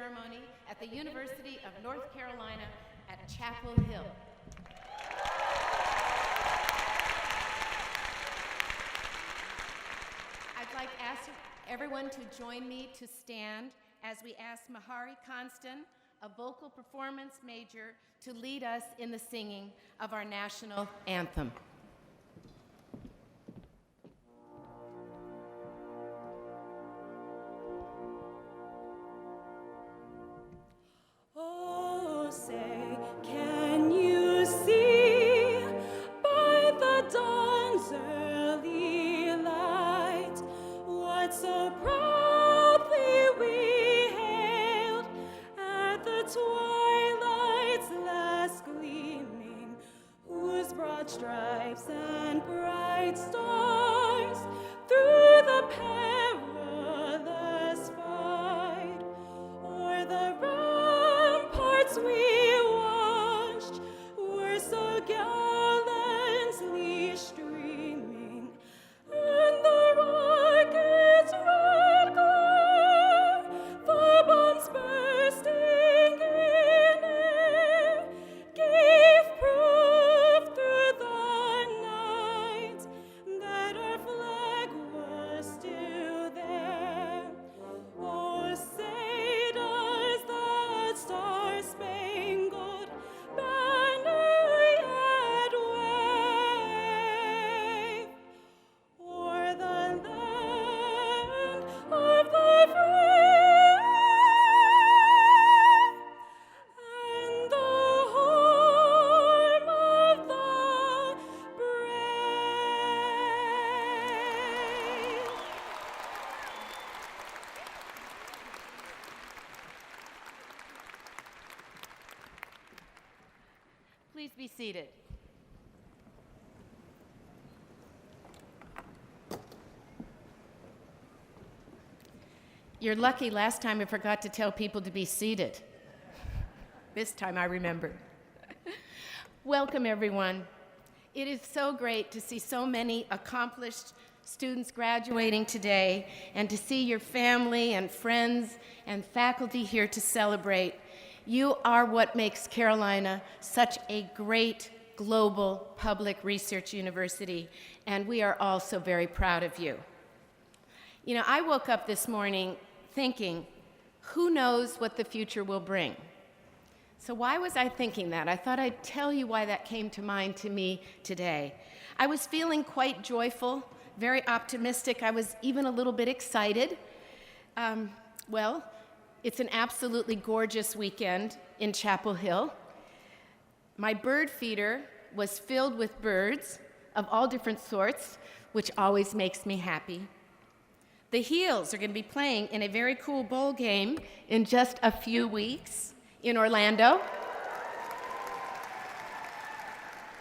ceremony at the University of North Carolina at Chapel Hill. I'd like to ask everyone to join me to stand as we ask Mahari Constant, a vocal performance major, to lead us in the singing of our national anthem. Oh, say, can you see by the dawn's early light what so proudly we hailed at the twilight's last gleaming, whose broad stripes and bright stars through the perilous fight o'er the ramparts we watched were so gallantly streaming, and the rocket's red glare, the bombs bursting in air, gave proof through the night that our flag was still there. Oh, say does that star-spangled banner yet wave o'er the land of the free and the home of the brave? Please be seated. You're lucky last time I forgot to tell people to be seated. This time I remembered. Welcome, everyone. It is so great to see so many accomplished students graduating today and to see your family and friends and faculty here to celebrate. You are what makes Carolina such a great global public research university, and we are all so very proud of you. You know, I woke up this morning thinking, who knows what the future will bring? So why was I thinking that? I thought I'd tell you why that came to mind to me today. I was feeling quite joyful, very optimistic. I was even a little bit excited. Well, it's an absolutely gorgeous weekend in Chapel Hill. My bird feeder was filled with birds of all different sorts, which always makes me happy. The Heels are going to be playing in a very cool bowl game in just a few weeks in Orlando.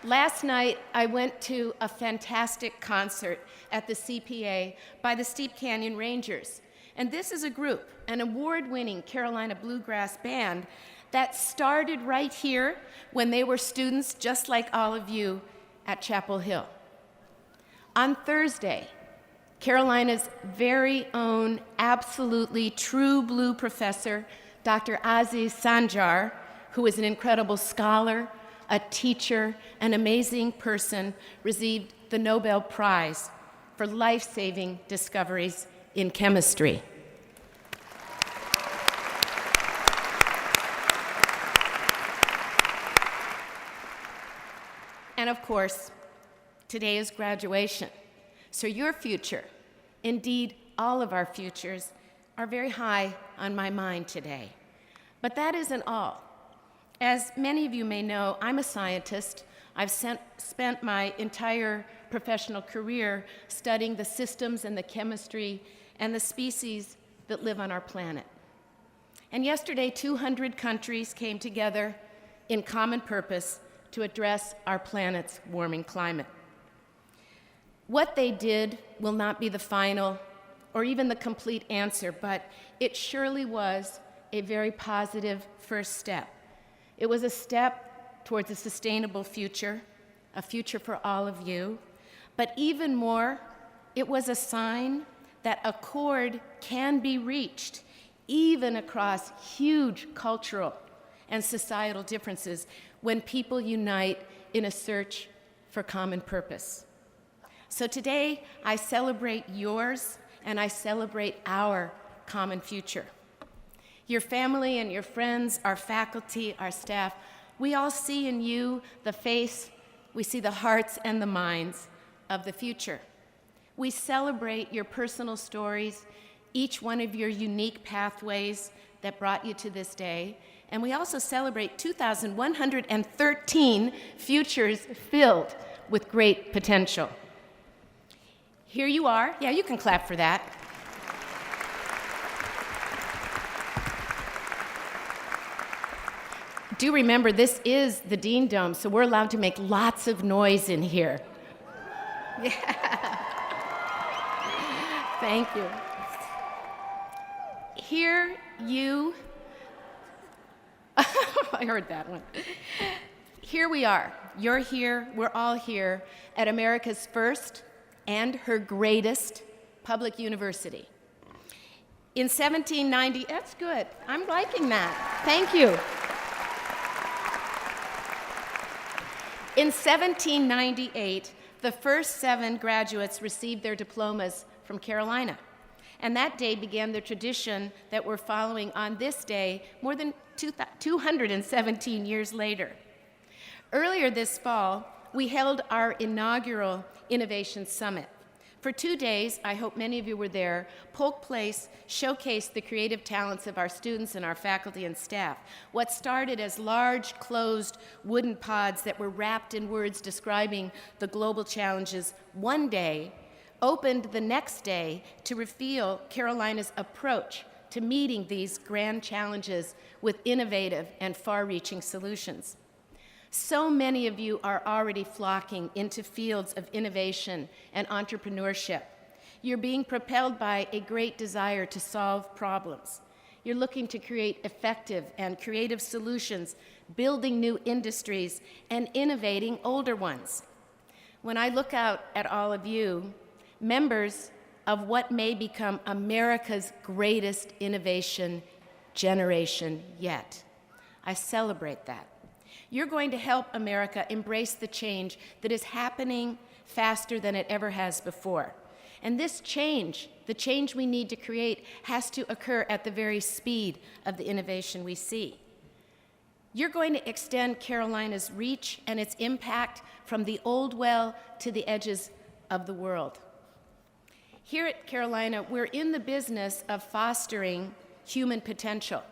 Last night, I went to a fantastic concert at the CPA by the Steep Canyon Rangers. And this is a group, an award-winning Carolina bluegrass band that started right here when they were students just like all of you at Chapel Hill. On Thursday, Carolina's very own absolutely true blue professor, Dr. Aziz Sanjar, who is an incredible scholar, a teacher, an amazing person, received the Nobel Prize for life-saving discoveries in chemistry. And of course, today is graduation. So your future, indeed all of our futures, are very high on my mind today. But that isn't all. As many of you may know, I'm a scientist. I've spent my entire professional career studying the systems and the chemistry and the species that live on our planet. And yesterday, 200 countries came together in common purpose to address our planet's warming climate. What they did will not be the final or even the complete answer, but it surely was a very positive first step. It was a step towards a sustainable future, a future for all of you, but even more, it was a sign that accord can be reached even across huge cultural and societal differences when people unite in a search for common purpose. So today, I celebrate yours and I celebrate our common future. Your family and your friends, our faculty, our staff, we all see in you the face, we see the hearts and the minds of the future. We celebrate your personal stories, each one of your unique pathways that brought you to this day, and we also celebrate 2,113 futures filled with great potential. Here you are. Yeah, you can clap for that. Do remember, this is the Dean Dome, so we're allowed to make lots of noise in here. Yeah. Thank you. Here you, I heard that one. Here we are. You're here, we're all here at America's first and her greatest public university. In 1790, that's good. I'm liking that. Thank you. In 1798, the first 7 graduates received their diplomas from Carolina. And that day began the tradition that we're following on this day more than 217 years later. Earlier this fall, we held our inaugural Innovation Summit. For 2 days, I hope many of you were there, Polk Place showcased the creative talents of our students and our faculty and staff. What started as large, closed wooden pods that were wrapped in words describing the global challenges one day opened the next day to reveal Carolina's approach to meeting these grand challenges with innovative and far-reaching solutions. So many of you are already flocking into fields of innovation and entrepreneurship. You're being propelled by a great desire to solve problems. You're looking to create effective and creative solutions, building new industries, and innovating older ones. When I look out at all of you, members of what may become America's greatest innovation generation yet, I celebrate that. You're going to help America embrace the change that is happening faster than it ever has before. And this change, the change we need to create, has to occur at the very speed of the innovation we see. You're going to extend Carolina's reach and its impact from the old well to the edges of the world. Here at Carolina, we're in the business of fostering human potential.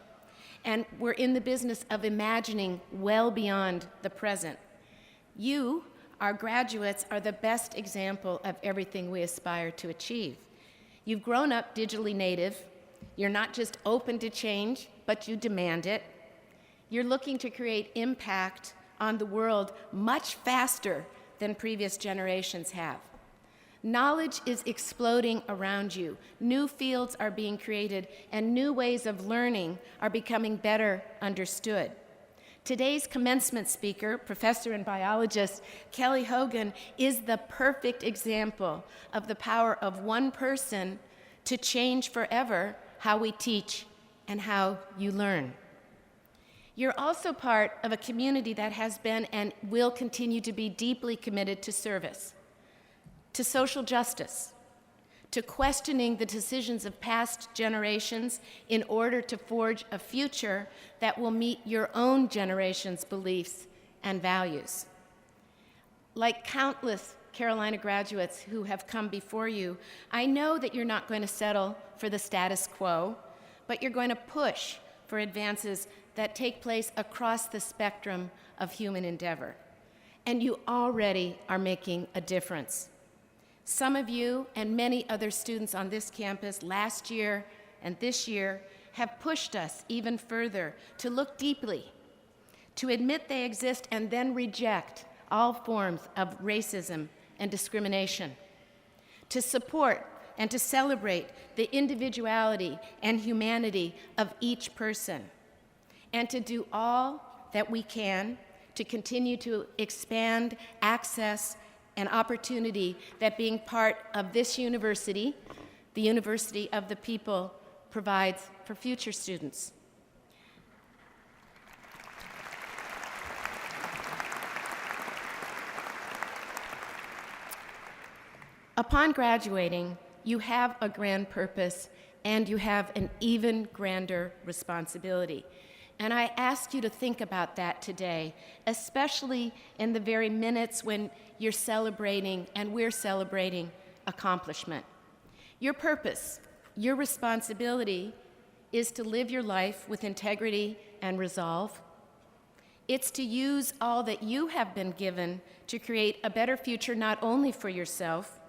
And we're in the business of imagining well beyond the present. You, our graduates, are the best example of everything we aspire to achieve. You've grown up digitally native. You're not just open to change, but you demand it. You're looking to create impact on the world much faster than previous generations have. Knowledge is exploding around you. New fields are being created, and new ways of learning are becoming better understood. Today's commencement speaker, professor and biologist Kelly Hogan, is the perfect example of the power of one person to change forever how we teach and how you learn. You're also part of a community that has been and will continue to be deeply committed to service, to social justice, to questioning the decisions of past generations in order to forge a future that will meet your own generation's beliefs and values. Like countless Carolina graduates who have come before you, I know that you're not going to settle for the status quo, but you're going to push for advances that take place across the spectrum of human endeavor. And you already are making a difference. Some of you and many other students on this campus last year and this year have pushed us even further to look deeply, to admit they exist and then reject all forms of racism and discrimination, to support and to celebrate the individuality and humanity of each person, and to do all that we can to continue to expand access and opportunity that being part of this university, the university of the people, provides for future students. Upon graduating, you have a grand purpose and you have an even grander responsibility. And I ask you to think about that today, especially in the very minutes when you're celebrating and we're celebrating accomplishment. Your purpose, your responsibility is to live your life with integrity and resolve. It's to use all that you have been given to create a better future not only for yourself,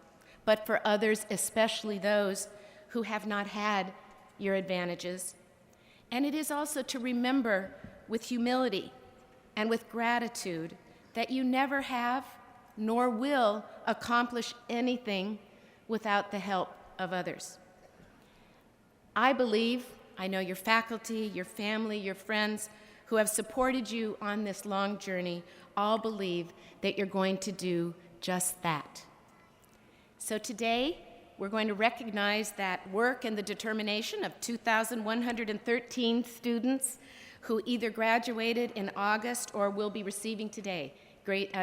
but for others, especially those who have not had your advantages. And it is also to remember with humility and with gratitude that you never have nor will accomplish anything without the help of others. I believe, I know your faculty, your family, your friends who have supported you on this long journey all believe that you're going to do just that. So today, we're going to recognize that work and the determination of 2,113 students who either graduated in August or will be receiving today,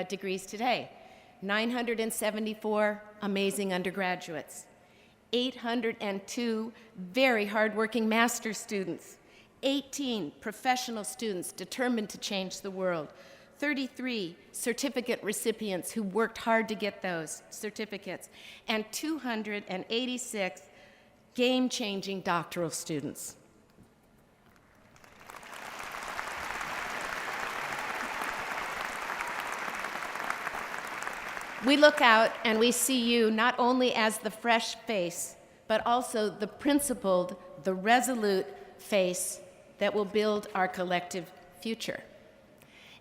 degrees today. 974 amazing undergraduates, 802 very hardworking master's students, 18 professional students determined to change the world, 33 certificate recipients who worked hard to get those certificates, and 286 game-changing doctoral students. We look out and we see you not only as the fresh face, but also the principled, the resolute face that will build our collective future.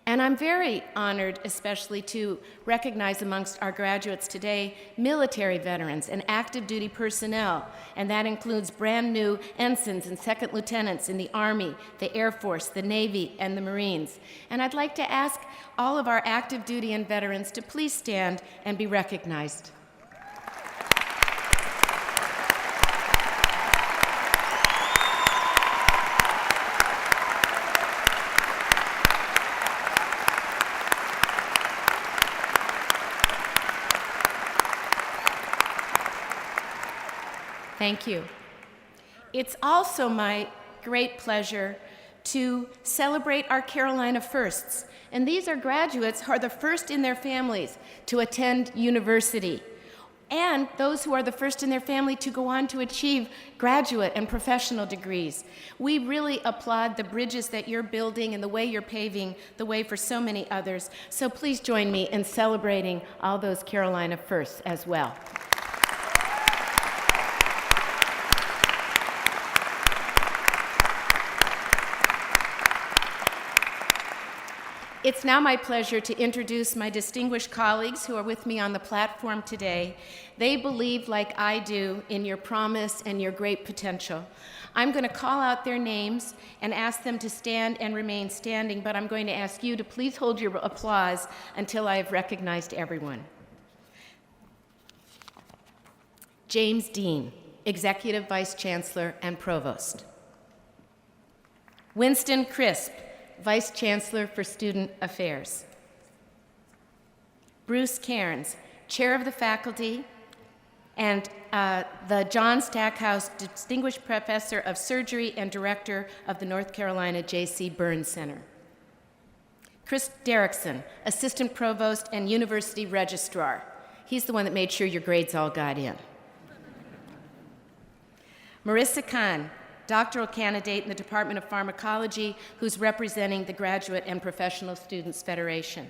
And I'm very honored, especially, to recognize amongst our graduates today military veterans and active duty personnel, and that includes brand new ensigns and second lieutenants in the Army, the Air Force, the Navy, and the Marines. And I'd like to ask all of our active duty and veterans to please stand and be recognized. Thank you. It's also my great pleasure to celebrate our Carolina Firsts. And these are graduates who are the first in their families to attend university, and those who are the first in their family to go on to achieve graduate and professional degrees. We really applaud the bridges that you're building and the way you're paving the way for so many others. So please join me in celebrating all those Carolina Firsts as well. It's now my pleasure to introduce my distinguished colleagues who are with me on the platform today. They believe, like I do, in your promise and your great potential. I'm going to call out their names and ask them to stand and remain standing, but I'm going to ask you to please hold your applause until I have recognized everyone. James Dean, Executive Vice Chancellor and Provost. Winston Crisp, Vice Chancellor for Student Affairs. Bruce Cairns, Chair of the Faculty and the John Stackhouse Distinguished Professor of Surgery and Director of the North Carolina J.C. Burns Center. Chris Derrickson, Assistant Provost and University Registrar. He's the one that made sure your grades all got in. Marissa Kahn, doctoral candidate in the Department of Pharmacology, who's representing the Graduate and Professional Students Federation.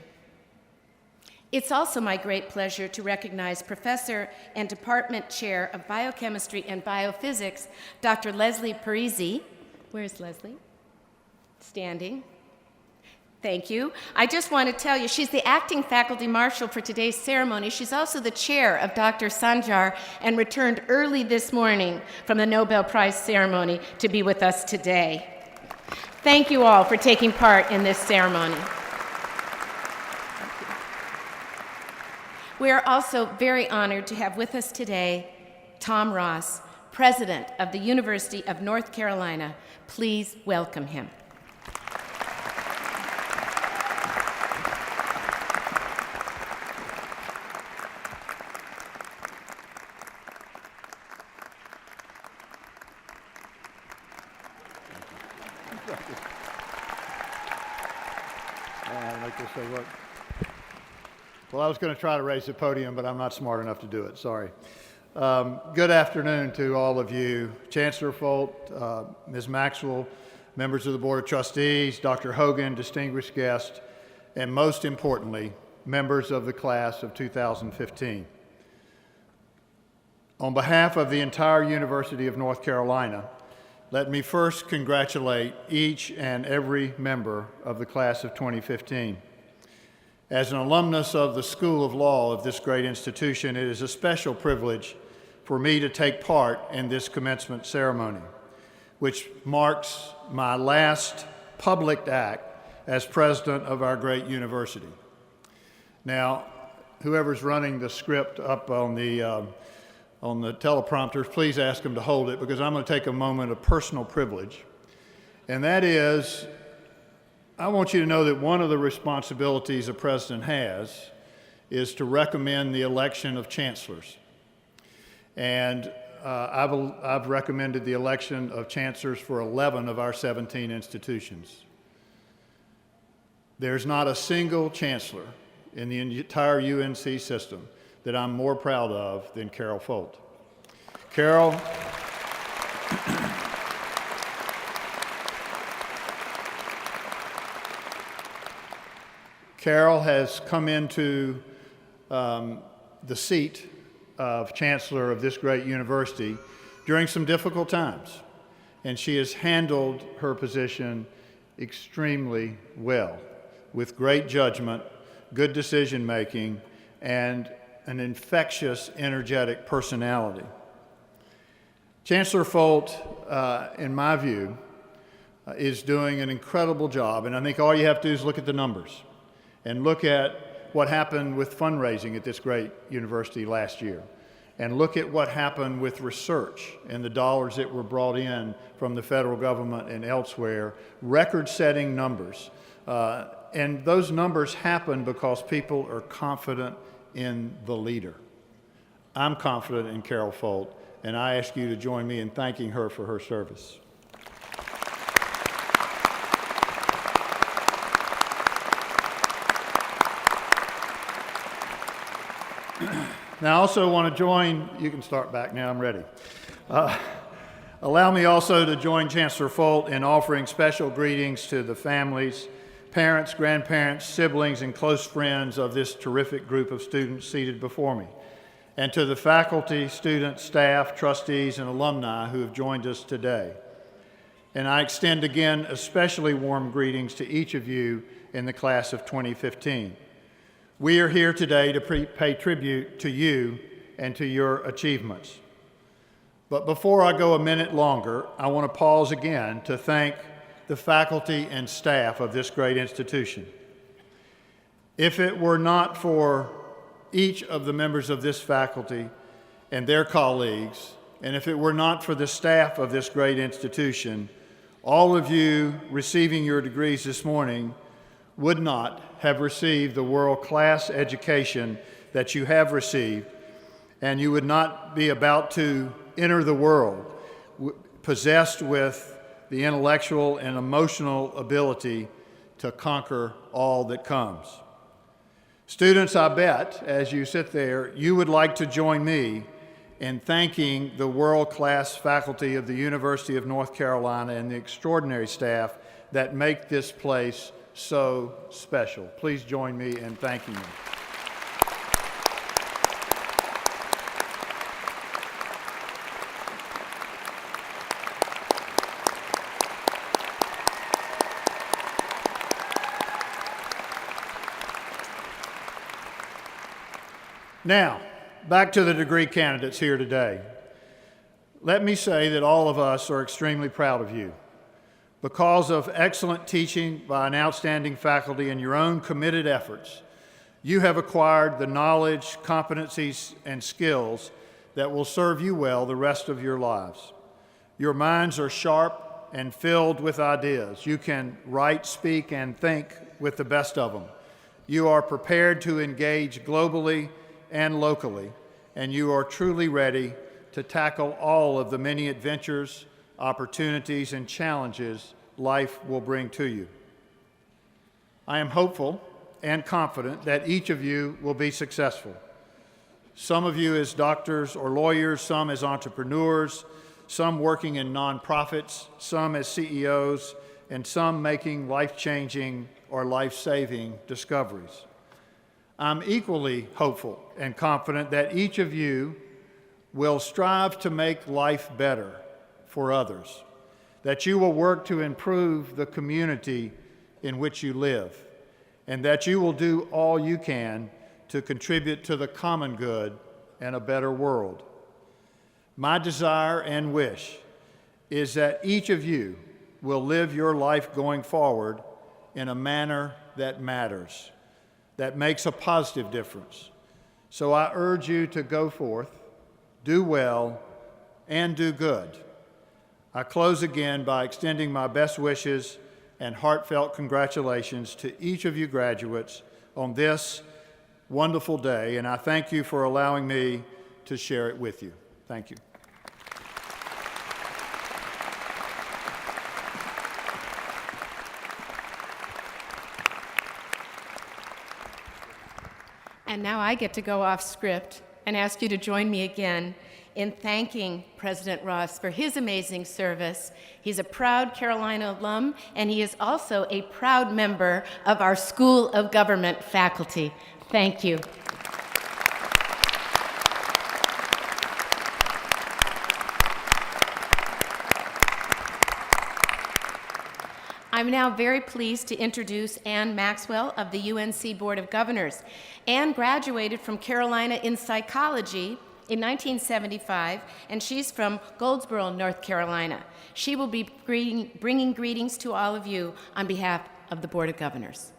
It's also my great pleasure to recognize Professor and Department Chair of Biochemistry and Biophysics, Dr. Leslie Parisi. Where's Leslie? Standing. Thank you. I just want to tell you, she's the acting faculty marshal for today's ceremony. She's also the chair of Dr. Sanjar and returned early this morning from the Nobel Prize ceremony to be with us today. Thank you all for taking part in this ceremony. We are also very honored to have with us today Tom Ross, President of the University of North Carolina. Please welcome him. Well, I was going to try to raise the podium, but I'm not smart enough to do it. Sorry. Good afternoon to all of you. Chancellor Folt, Ms. Maxwell, members of the Board of Trustees, Dr. Hogan, distinguished guests, and most importantly, members of the class of 2015. On behalf of the entire University of North Carolina, let me first congratulate each and every member of the class of 2015. As an alumnus of the School of Law of this great institution, it is a special privilege for me to take part in this commencement ceremony, which marks my last public act as president of our great university. Now, whoever's running the script up on the teleprompters, please ask them to hold it, because I'm going to take a moment of personal privilege. And that is, I want you to know that one of the responsibilities a president has is to recommend the election of chancellors. And I've recommended the election of chancellors for 11 of our 17 institutions. There's not a single chancellor in the entire UNC system that I'm more proud of than Carol Folt. Carol has come into the seat of Chancellor of this great university during some difficult times, and she has handled her position extremely well, with great judgment, good decision-making, and an infectious, energetic personality. Chancellor Folt, in my view, is doing an incredible job, and I think all you have to do is look at the numbers and look at what happened with fundraising at this great university last year, and look at what happened with research and the dollars that were brought in from the federal government and elsewhere, record-setting numbers. And those numbers happen because people are confident in the leader. I'm confident in Carol Folt, and I ask you to join me in thanking her for her service. Now, I also want to join, you can start back now, I'm ready. Allow me also to join Chancellor Folt in offering special greetings to the families, parents, grandparents, siblings, and close friends of this terrific group of students seated before me, and to the faculty, students, staff, trustees, and alumni who have joined us today. And I extend again especially warm greetings to each of you in the class of 2015. We are here today to pay tribute to you and to your achievements. But before I go a minute longer, I want to pause again to thank the faculty and staff of this great institution. If it were not for each of the members of this faculty and their colleagues, and if it were not for the staff of this great institution, all of you receiving your degrees this morning would not have received the world-class education that you have received, and you would not be about to enter the world possessed with the intellectual and emotional ability to conquer all that comes. Students, I bet, as you sit there, you would like to join me in thanking the world-class faculty of the University of North Carolina and the extraordinary staff that make this place so special. Please join me in thanking them. Now, back to the degree candidates here today. Let me say that all of us are extremely proud of you. Because of excellent teaching by an outstanding faculty and your own committed efforts, you have acquired the knowledge, competencies, and skills that will serve you well the rest of your lives. Your minds are sharp and filled with ideas. You can write, speak, and think with the best of them. You are prepared to engage globally and locally, and you are truly ready to tackle all of the many adventures, opportunities, and challenges life will bring to you. I am hopeful and confident that each of you will be successful. Some of you as doctors or lawyers, some as entrepreneurs, some working in nonprofits, some as CEOs, and some making life-changing or life-saving discoveries. I'm equally hopeful and confident that each of you will strive to make life better for others, that you will work to improve the community in which you live, and that you will do all you can to contribute to the common good and a better world. My desire and wish is that each of you will live your life going forward in a manner that matters, that makes a positive difference. So I urge you to go forth, do well, and do good. I close again by extending my best wishes and heartfelt congratulations to each of you graduates on this wonderful day, and I thank you for allowing me to share it with you. Thank you. And now I get to go off script and ask you to join me again in thanking President Ross for his amazing service. He's a proud Carolina alum, and he is also a proud member of our School of Government faculty. Thank you. I'm now very pleased to introduce Ann Maxwell of the UNC Board of Governors. Ann graduated from Carolina in psychology in 1975, and she's from Goldsboro, North Carolina. She will be bringing greetings to all of you on behalf of the Board of Governors.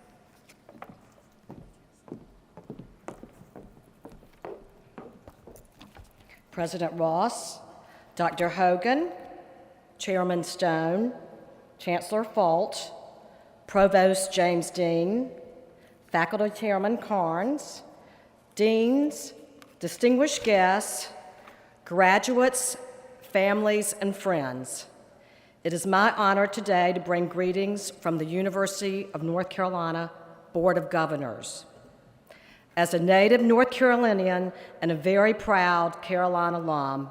President Ross, Dr. Hogan, Chairman Stone, Chancellor Folt, Provost James Dean, Faculty Chairman Carnes, Deans, distinguished guests, graduates, families, and friends. It is my honor today to bring greetings from the University of North Carolina Board of Governors. As a native North Carolinian and a very proud Carolina alum,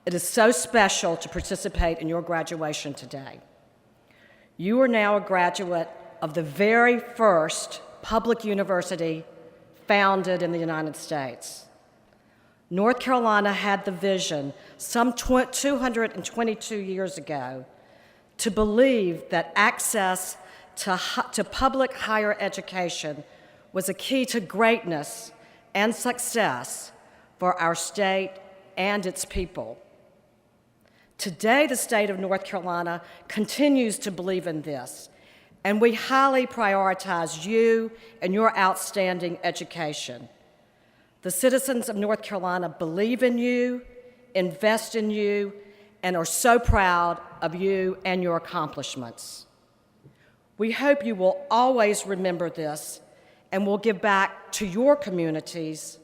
it is so special to participate in your graduation today. You are now a graduate of the very first public university founded in the United States. North Carolina had the vision some 222 years ago to believe that access to public higher education was a key to greatness and success for our state and its people. Today, the state of North Carolina continues to believe in this, and we highly prioritize you and your outstanding education. The citizens of North Carolina believe in you, invest in you, and are so proud of you and your accomplishments. We hope you will always remember this and will give back to your communities,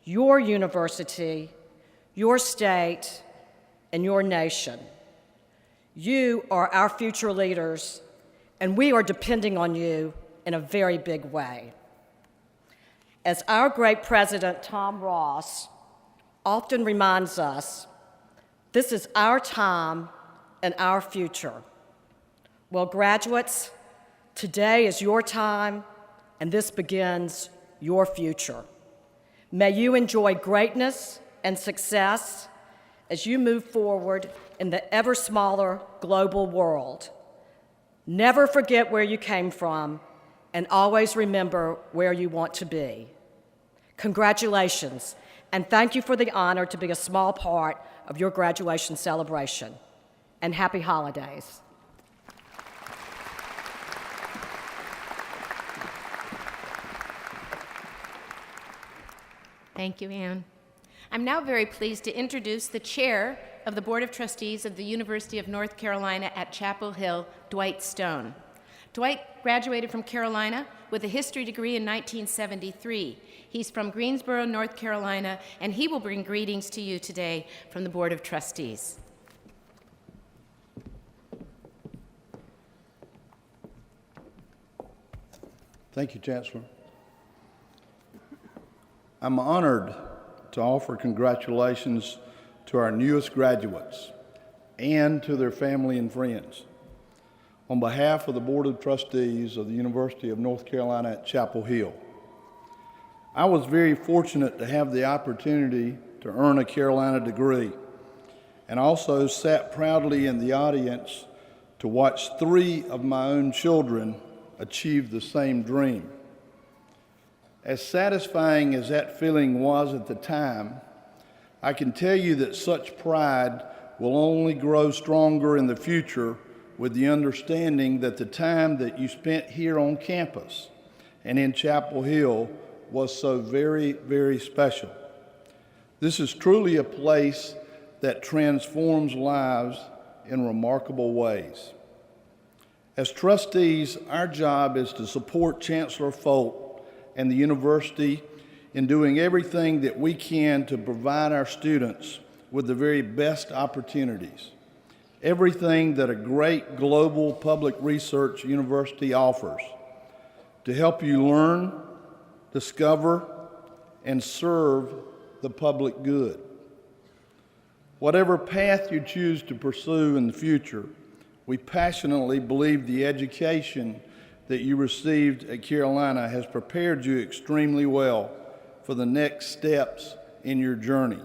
your university, your state, and your nation. You are our future leaders, and we are depending on you in a very big way. As our great president, Tom Ross, often reminds us, this is our time and our future. Well, graduates, today is your time, and this begins your future. May you enjoy greatness and success as you move forward in the ever smaller global world. Never forget where you came from, and always remember where you want to be. Congratulations, and thank you for the honor to be a small part of your graduation celebration. And happy holidays. Thank you, Ann. I'm now very pleased to introduce the chair of the Board of Trustees of the University of North Carolina at Chapel Hill, Dwight Stone. Dwight graduated from Carolina with a history degree in 1973. He's from Greensboro, North Carolina, and he will bring greetings to you today from the Board of Trustees. Thank you, Chancellor. I'm honored to offer congratulations to our newest graduates and to their family and friends. On behalf of the Board of Trustees of the University of North Carolina at Chapel Hill, I was very fortunate to have the opportunity to earn a Carolina degree, and also sat proudly in the audience to watch 3 of my own children achieve the same dream. As satisfying as that feeling was at the time, I can tell you that such pride will only grow stronger in the future with the understanding that the time that you spent here on campus and in Chapel Hill was so very, very special. This is truly a place that transforms lives in remarkable ways. As trustees, our job is to support Chancellor Folt and the university in doing everything that we can to provide our students with the very best opportunities. Everything that a great global public research university offers to help you learn, discover, and serve the public good. Whatever path you choose to pursue in the future, we passionately believe the education that you received at Carolina has prepared you extremely well for the next steps in your journey.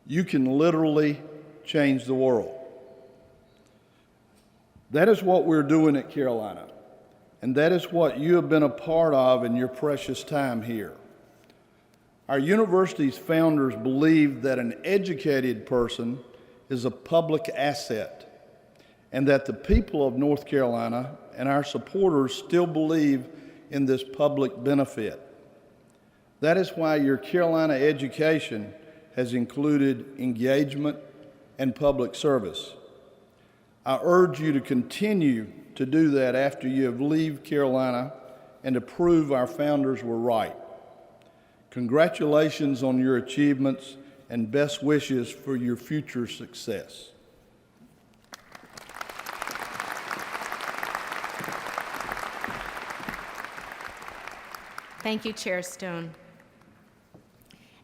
You can literally change the world. That is what we're doing at Carolina, and that is what you have been a part of in your precious time here. Our university's founders believed that an educated person is a public asset, and that the people of North Carolina and our supporters still believe in this public benefit. That is why your Carolina education has included engagement and public service. I urge you to continue to do that after you have leave Carolina and to prove our founders were right. Congratulations on your achievements and best wishes for your future success. Thank you, Chair Stone.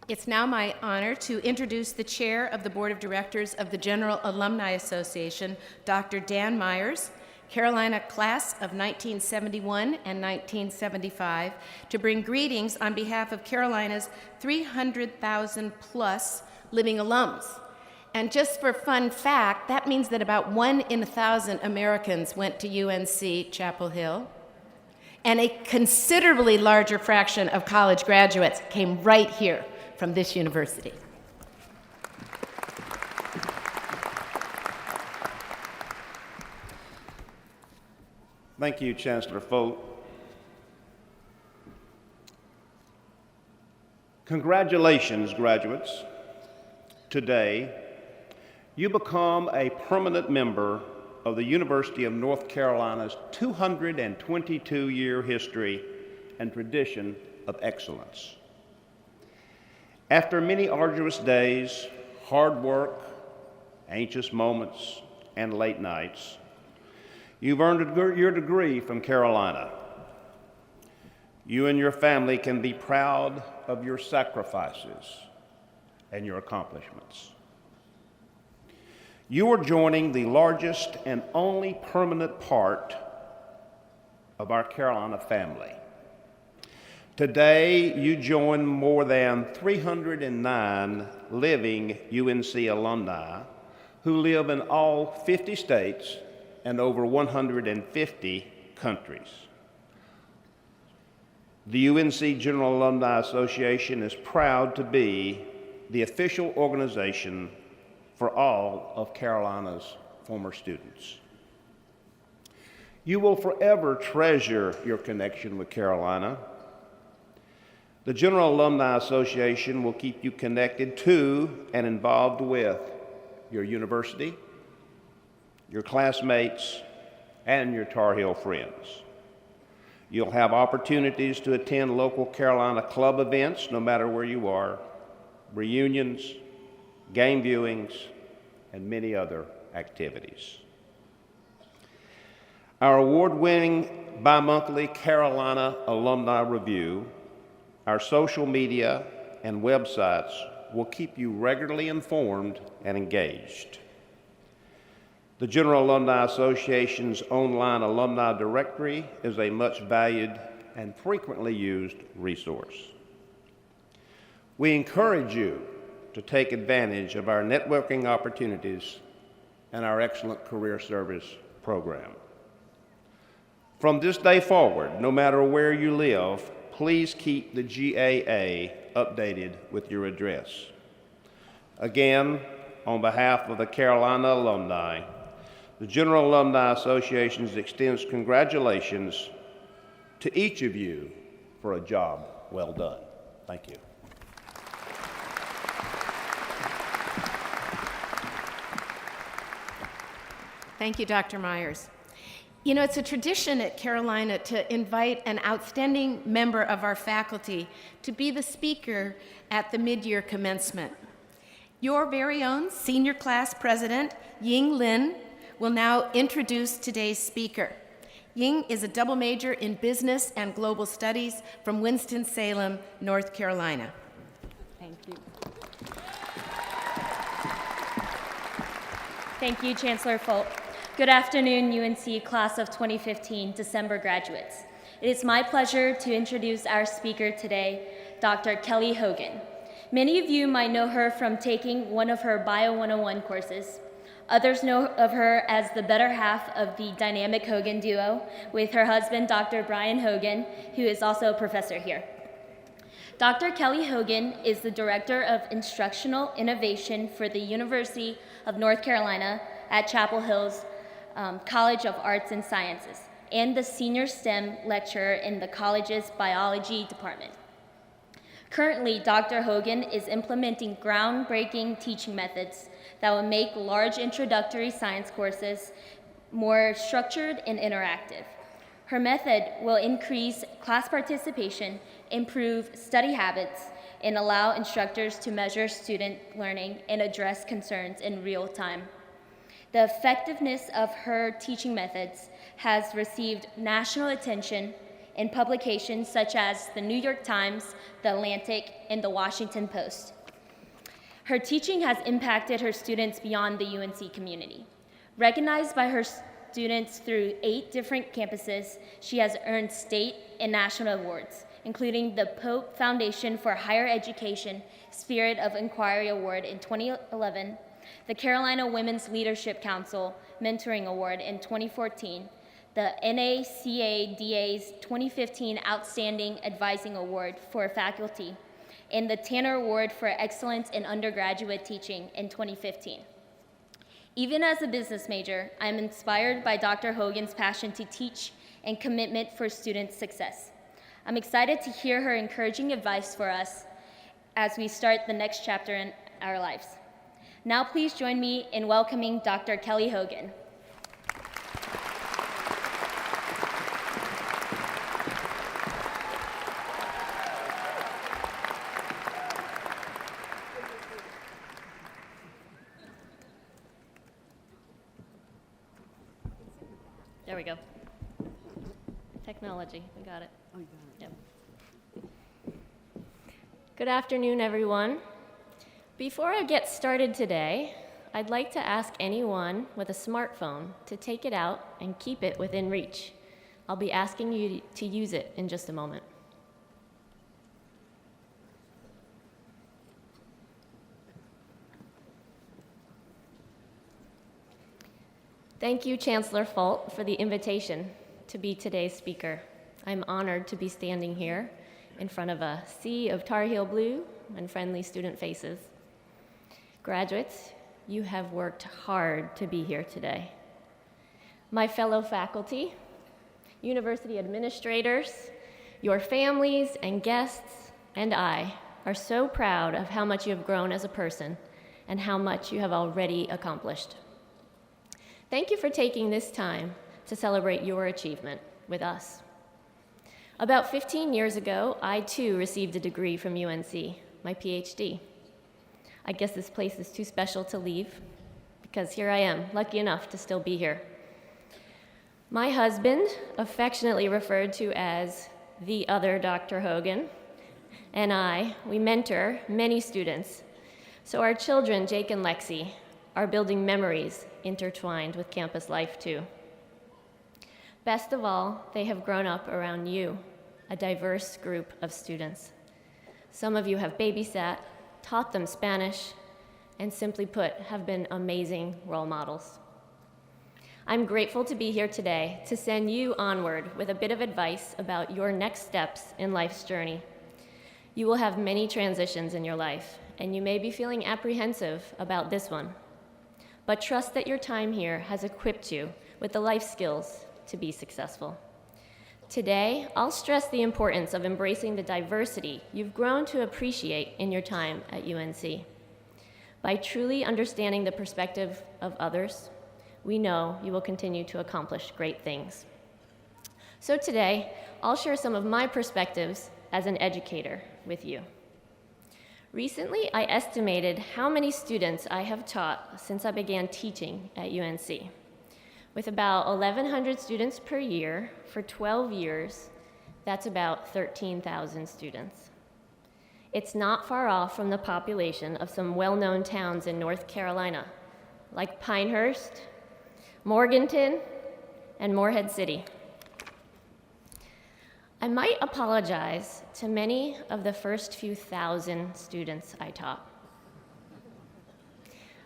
It's now my honor to introduce the chair of the Board of Directors of the General Alumni Association, Dr. Dan Myers, Carolina class of 1971 and 1975, to bring greetings on behalf of Carolina's 300,000 plus living alums. And just for fun fact, that means that about 1 in 1,000 Americans went to UNC-Chapel Hill, and a considerably larger fraction of college graduates came right here from this university. Thank you, Chancellor Folt. Congratulations, graduates. Today, you become a permanent member of the University of North Carolina's 222-year history and tradition of excellence. After many arduous days, hard work, anxious moments, and late nights, you've earned your degree from Carolina. You and your family can be proud of your sacrifices and your accomplishments. You are joining the largest and only permanent part of our Carolina family. Today, you join more than 309 living UNC alumni who live in all 50 states and over 150 countries. The UNC General Alumni Association is proud to be the official organization for all of Carolina's former students. You will forever treasure your connection with Carolina. The General Alumni Association will keep you connected to and involved with your university, your classmates, and your Tar Heel friends. You'll have opportunities to attend local Carolina club events no matter where you are, reunions, game viewings, and many other activities. Our award-winning bi-monthly Carolina Alumni Review, our social media, and websites will keep you regularly informed and engaged. The General Alumni Association's online alumni directory is a much valued and frequently used resource. We encourage you to take advantage of our networking opportunities and our excellent career service program. From this day forward, no matter where you live, please keep the GAA updated with your address. Again, on behalf of the Carolina alumni, the General Alumni Association extends congratulations to each of you for a job well done. Thank you. Thank you, Dr. Myers. You know, it's a tradition at Carolina to invite an outstanding member of our faculty to be the speaker at the mid-year commencement. Your very own senior class president, Ying Lin, will now introduce today's speaker. Ying is a double major in business and global studies from Winston-Salem, North Carolina. Thank you. Thank you, Chancellor Folt. Good afternoon, UNC Class of 2015 December graduates. It is my pleasure to introduce our speaker today, Dr. Kelly Hogan. Many of you might know her from taking one of her Bio 101 courses. Others know of her as the better half of the dynamic Hogan duo with her husband, Dr. Brian Hogan, who is also a professor here. Dr. Kelly Hogan is the Director of Instructional Innovation for the University of North Carolina at Chapel Hill's College of Arts and Sciences, and the Senior STEM Lecturer in the college's Biology Department. Currently, Dr. Hogan is implementing groundbreaking teaching methods that will make large introductory science courses more structured and interactive. Her method will increase class participation, improve study habits, and allow instructors to measure student learning and address concerns in real time. The effectiveness of her teaching methods has received national attention in publications such as the New York Times, the Atlantic, and the Washington Post. Her teaching has impacted her students beyond the UNC community. Recognized by her students through 8 different campuses, she has earned state and national awards, including the Pope Foundation for Higher Education Spirit of Inquiry Award in 2011, the Carolina Women's Leadership Council Mentoring Award in 2014, the NACADA's 2015 Outstanding Advising Award for faculty, and the Tanner Award for Excellence in Undergraduate Teaching in 2015. Even as a business major, I am inspired by Dr. Hogan's passion to teach and commitment for student success. I'm excited to hear her encouraging advice for us as we start the next chapter in our lives. Now please join me in welcoming Dr. Kelly Hogan. There we go. Technology, we got it. Oh, you got it. Yep. Good afternoon, everyone. Before I get started today, I'd like to ask anyone with a smartphone to take it out and keep it within reach. I'll be asking you to use it in just a moment. Thank you, Chancellor Folt, for the invitation to be today's speaker. I'm honored to be standing here in front of a sea of Tar Heel blue and friendly student faces. Graduates, you have worked hard to be here today. My fellow faculty, university administrators, your families and guests, and I are so proud of how much you have grown as a person and how much you have already accomplished. Thank you for taking this time to celebrate your achievement with us. About 15 years ago, I too received a degree from UNC, my PhD. I guess this place is too special to leave, because here I am, lucky enough to still be here. My husband, affectionately referred to as the other Dr. Hogan, and we mentor many students. So our children, Jake and Lexi, are building memories intertwined with campus life too. Best of all, they have grown up around you, a diverse group of students. Some of you have babysat, taught them Spanish, and simply put, have been amazing role models. I'm grateful to be here today to send you onward with a bit of advice about your next steps in life's journey. You will have many transitions in your life, and you may be feeling apprehensive about this one. But trust that your time here has equipped you with the life skills to be successful. Today, I'll stress the importance of embracing the diversity you've grown to appreciate in your time at UNC. By truly understanding the perspective of others, we know you will continue to accomplish great things. So today, I'll share some of my perspectives as an educator with you. Recently, I estimated how many students I have taught since I began teaching at UNC. With about 1,100 students per year for 12 years, that's about 13,000 students. It's not far off from the population of some well-known towns in North Carolina, like Pinehurst, Morganton, and Morehead City. I might apologize to many of the first few thousand students I taught.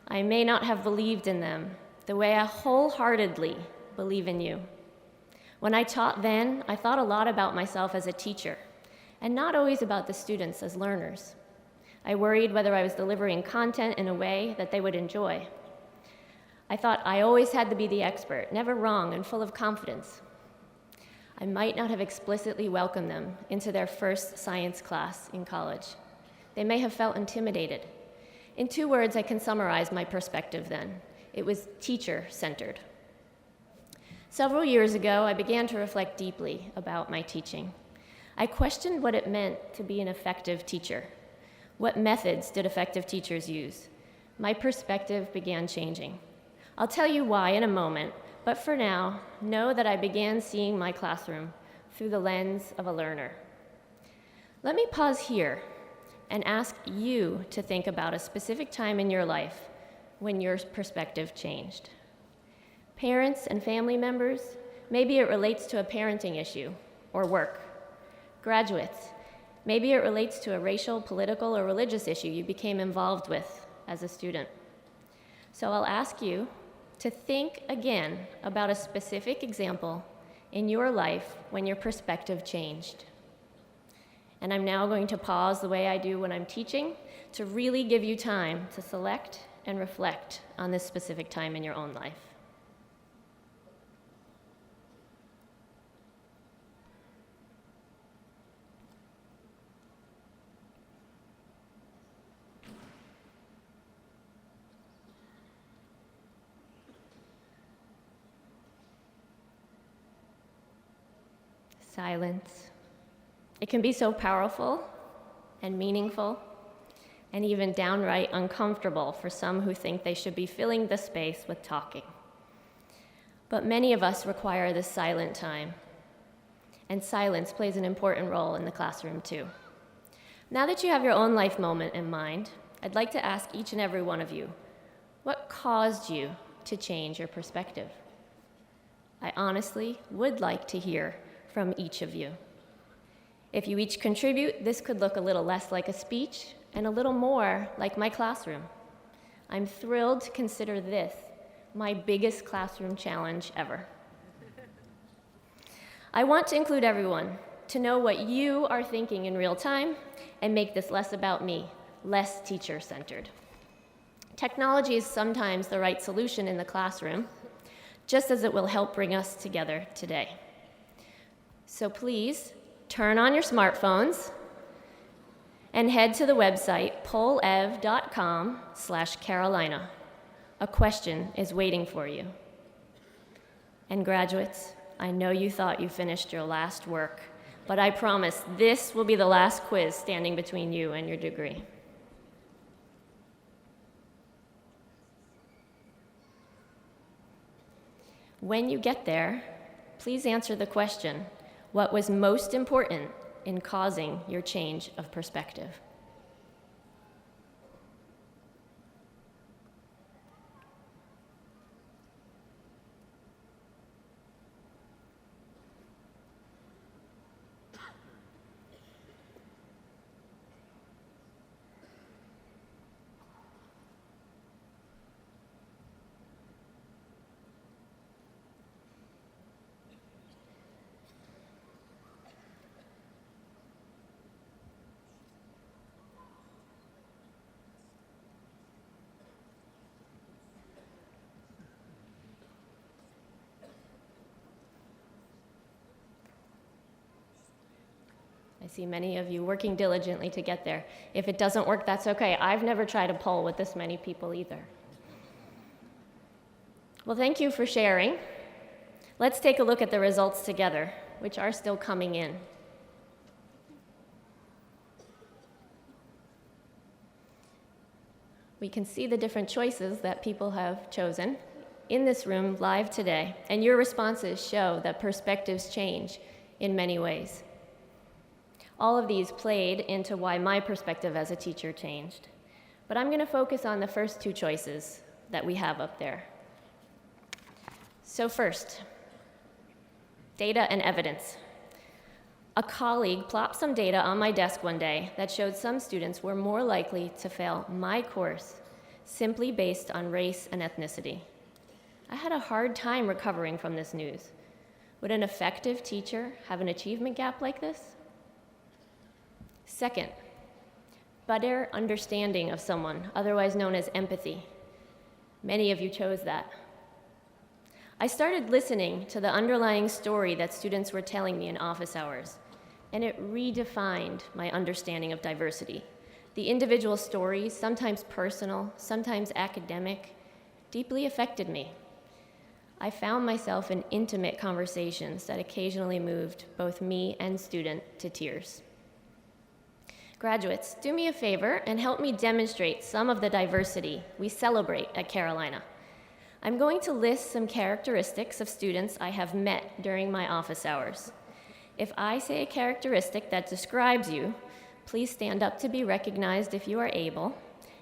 I may not have believed in them the way I wholeheartedly believe in you. When I taught then, I thought a lot about myself as a teacher, and not always about the students as learners. I worried whether I was delivering content in a way that they would enjoy. I thought I always had to be the expert, never wrong and full of confidence. I might not have explicitly welcomed them into their first science class in college. They may have felt intimidated. In 2 words, I can summarize my perspective then. It was teacher-centered. Several years ago, I began to reflect deeply about my teaching. I questioned what it meant to be an effective teacher. What methods did effective teachers use? My perspective began changing. I'll tell you why in a moment, but for now, know that I began seeing my classroom through the lens of a learner. Let me pause here and ask you to think about a specific time in your life when your perspective changed. Parents and family members, maybe it relates to a parenting issue or work. Graduates, maybe it relates to a racial, political, or religious issue you became involved with as a student. So I'll ask you to think again about a specific example in your life when your perspective changed. And I'm now going to pause the way I do when I'm teaching to really give you time to select and reflect on this specific time in your own life. Silence. It can be so powerful and meaningful and even downright uncomfortable for some who think they should be filling the space with talking. But many of us require this silent time, and silence plays an important role in the classroom too. Now that you have your own life moment in mind, I'd like to ask each and every one of you, what caused you to change your perspective? I honestly would like to hear from each of you. If you each contribute, this could look a little less like a speech and a little more like my classroom. I'm thrilled to consider this my biggest classroom challenge ever. I want to include everyone to know what you are thinking in real time and make this less about me, less teacher-centered. Technology is sometimes the right solution in the classroom, just as it will help bring us together today. So please, turn on your smartphones, and head to the website polev.com/Carolina. A question is waiting for you. And graduates, I know you thought you finished your last work, but I promise this will be the last quiz standing between you and your degree. When you get there, please answer the question, what was most important in causing your change of perspective? I see many of you working diligently to get there. If it doesn't work, that's okay. I've never tried a poll with this many people either. Well, thank you for sharing. Let's take a look at the results together, which are still coming in. We can see the different choices that people have chosen in this room live today, and your responses show that perspectives change in many ways. All of these played into why my perspective as a teacher changed. But I'm going to focus on the first two choices that we have up there. So first, data and evidence. A colleague plopped some data on my desk one day that showed some students were more likely to fail my course simply based on race and ethnicity. I had a hard time recovering from this news. Would an effective teacher have an achievement gap like this? Second, better understanding of someone, otherwise known as empathy. Many of you chose that. I started listening to the underlying story that students were telling me in office hours, and it redefined my understanding of diversity. The individual stories, sometimes personal, sometimes academic, deeply affected me. I found myself in intimate conversations that occasionally moved both me and student to tears. Graduates, do me a favor and help me demonstrate some of the diversity we celebrate at Carolina. I'm going to list some characteristics of students I have met during my office hours. If I say a characteristic that describes you, please stand up to be recognized if you are able,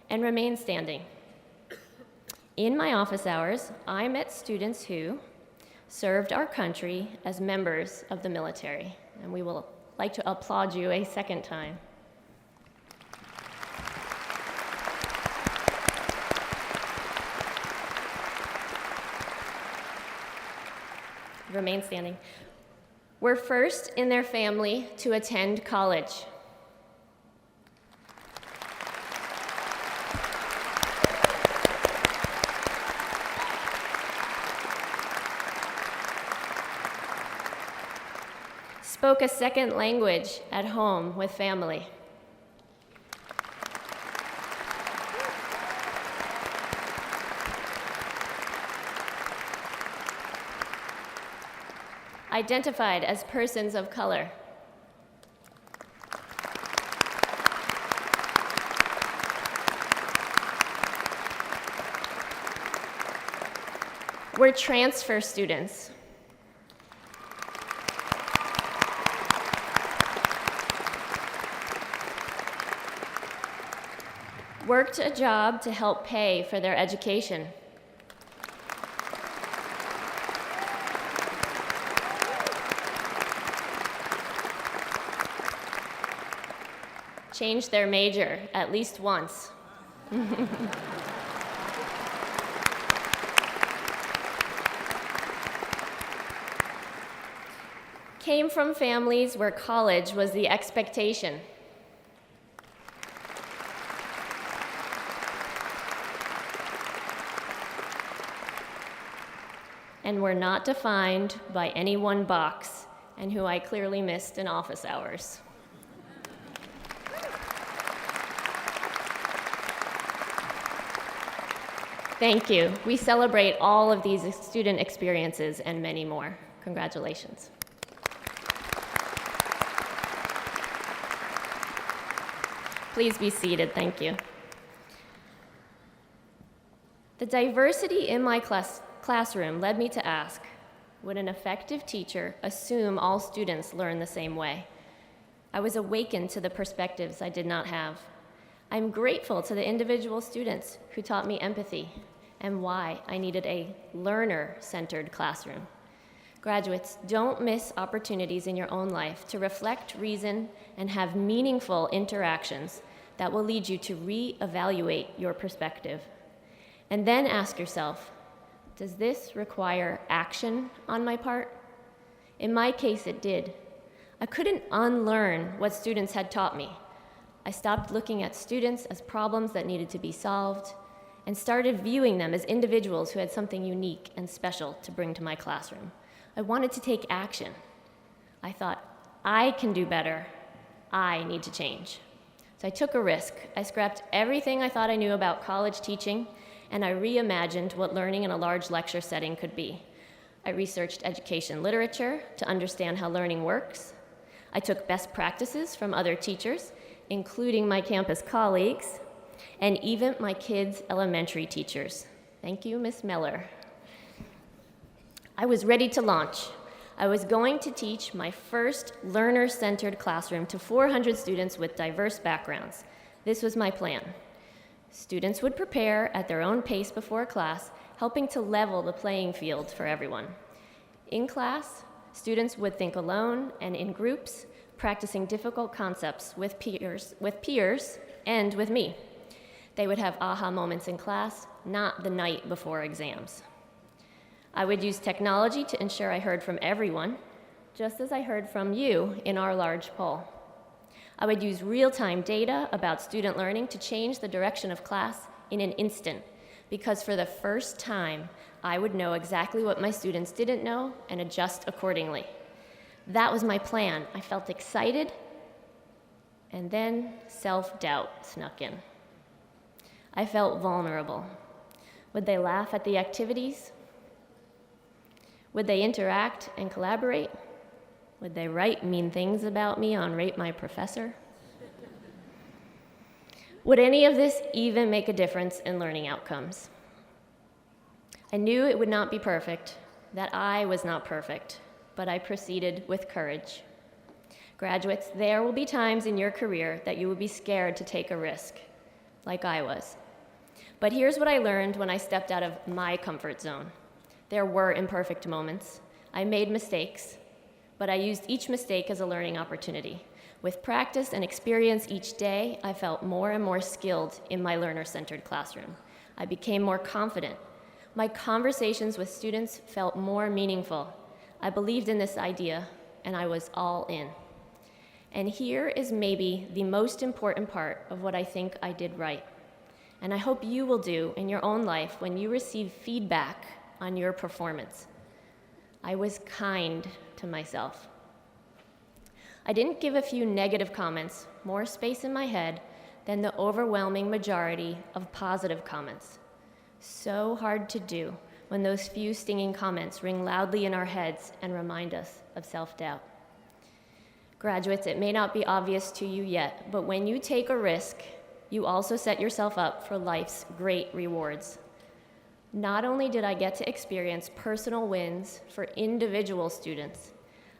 and remain standing. In my office hours, I met students who served our country as members of the military, and we will like to applaud you a second time. Remain standing. Were first in their family to attend college. Spoke a second language at home with family. Identified as persons of color. Were transfer students. Worked a job to help pay for their education. Changed their major at least once. Came from families where college was the expectation. And were not defined by any one box, and who I clearly missed in office hours. Thank you. We celebrate all of these student experiences and many more. Congratulations. Please be seated. Thank you. The diversity in my classroom led me to ask, would an effective teacher assume all students learn the same way? I was awakened to the perspectives I did not have. I'm grateful to the individual students who taught me empathy and why I needed a learner-centered classroom. Graduates, don't miss opportunities in your own life to reflect, reason, and have meaningful interactions that will lead you to reevaluate your perspective. And then ask yourself, does this require action on my part? In my case, it did. I couldn't unlearn what students had taught me. I stopped looking at students as problems that needed to be solved and started viewing them as individuals who had something unique and special to bring to my classroom. I wanted to take action. I thought, I can do better. I need to change. So I took a risk. I scrapped everything I thought I knew about college teaching, and I reimagined what learning in a large lecture setting could be. I researched education literature to understand how learning works. I took best practices from other teachers, including my campus colleagues, and even my kids' elementary teachers. Thank you, Ms. Miller. I was ready to launch. I was going to teach my first learner-centered classroom to 400 students with diverse backgrounds. This was my plan. Students would prepare at their own pace before class, helping to level the playing field for everyone. In class, students would think alone and in groups, practicing difficult concepts with peers and with me. They would have aha moments in class, not the night before exams. I would use technology to ensure I heard from everyone, just as I heard from you in our large poll. I would use real-time data about student learning to change the direction of class in an instant, because for the first time, I would know exactly what my students didn't know and adjust accordingly. That was my plan. I felt excited, and then self-doubt snuck in. I felt vulnerable. Would they laugh at the activities? Would they interact and collaborate? Would they write mean things about me on Rate My Professor? Would any of this even make a difference in learning outcomes? I knew it would not be perfect, that I was not perfect, but I proceeded with courage. Graduates, there will be times in your career that you will be scared to take a risk, like I was. But here's what I learned when I stepped out of my comfort zone. There were imperfect moments. I made mistakes, but I used each mistake as a learning opportunity. With practice and experience each day, I felt more and more skilled in my learner-centered classroom. I became more confident. My conversations with students felt more meaningful. I believed in this idea, and I was all in. And here is maybe the most important part of what I think I did right, and I hope you will do in your own life when you receive feedback on your performance. I was kind to myself. I didn't give a few negative comments more space in my head than the overwhelming majority of positive comments. So hard to do when those few stinging comments ring loudly in our heads and remind us of self-doubt. Graduates, it may not be obvious to you yet, but when you take a risk, you also set yourself up for life's great rewards. Not only did I get to experience personal wins for individual students,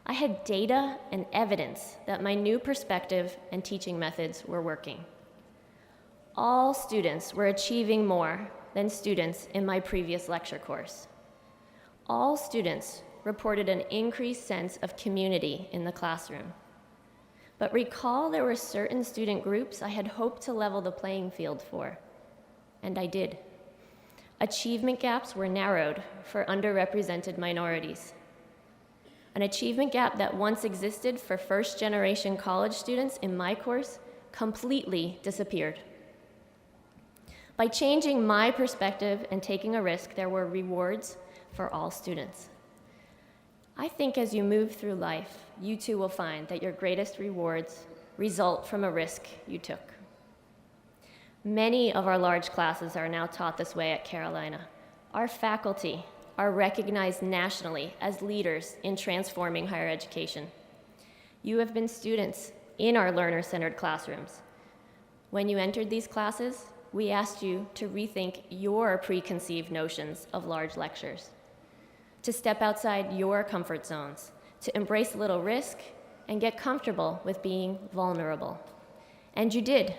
I had data and evidence that my new perspective and teaching methods were working. All students were achieving more than students in my previous lecture course. All students reported an increased sense of community in the classroom. But recall there were certain student groups I had hoped to level the playing field for, and I did. Achievement gaps were narrowed for underrepresented minorities. An achievement gap that once existed for first-generation college students in my course completely disappeared. By changing my perspective and taking a risk, there were rewards for all students. I think as you move through life, you too will find that your greatest rewards result from a risk you took. Many of our large classes are now taught this way at Carolina. Our faculty are recognized nationally as leaders in transforming higher education. You have been students in our learner-centered classrooms. When you entered these classes, we asked you to rethink your preconceived notions of large lectures, to step outside your comfort zones, to embrace a little risk and get comfortable with being vulnerable. And you did.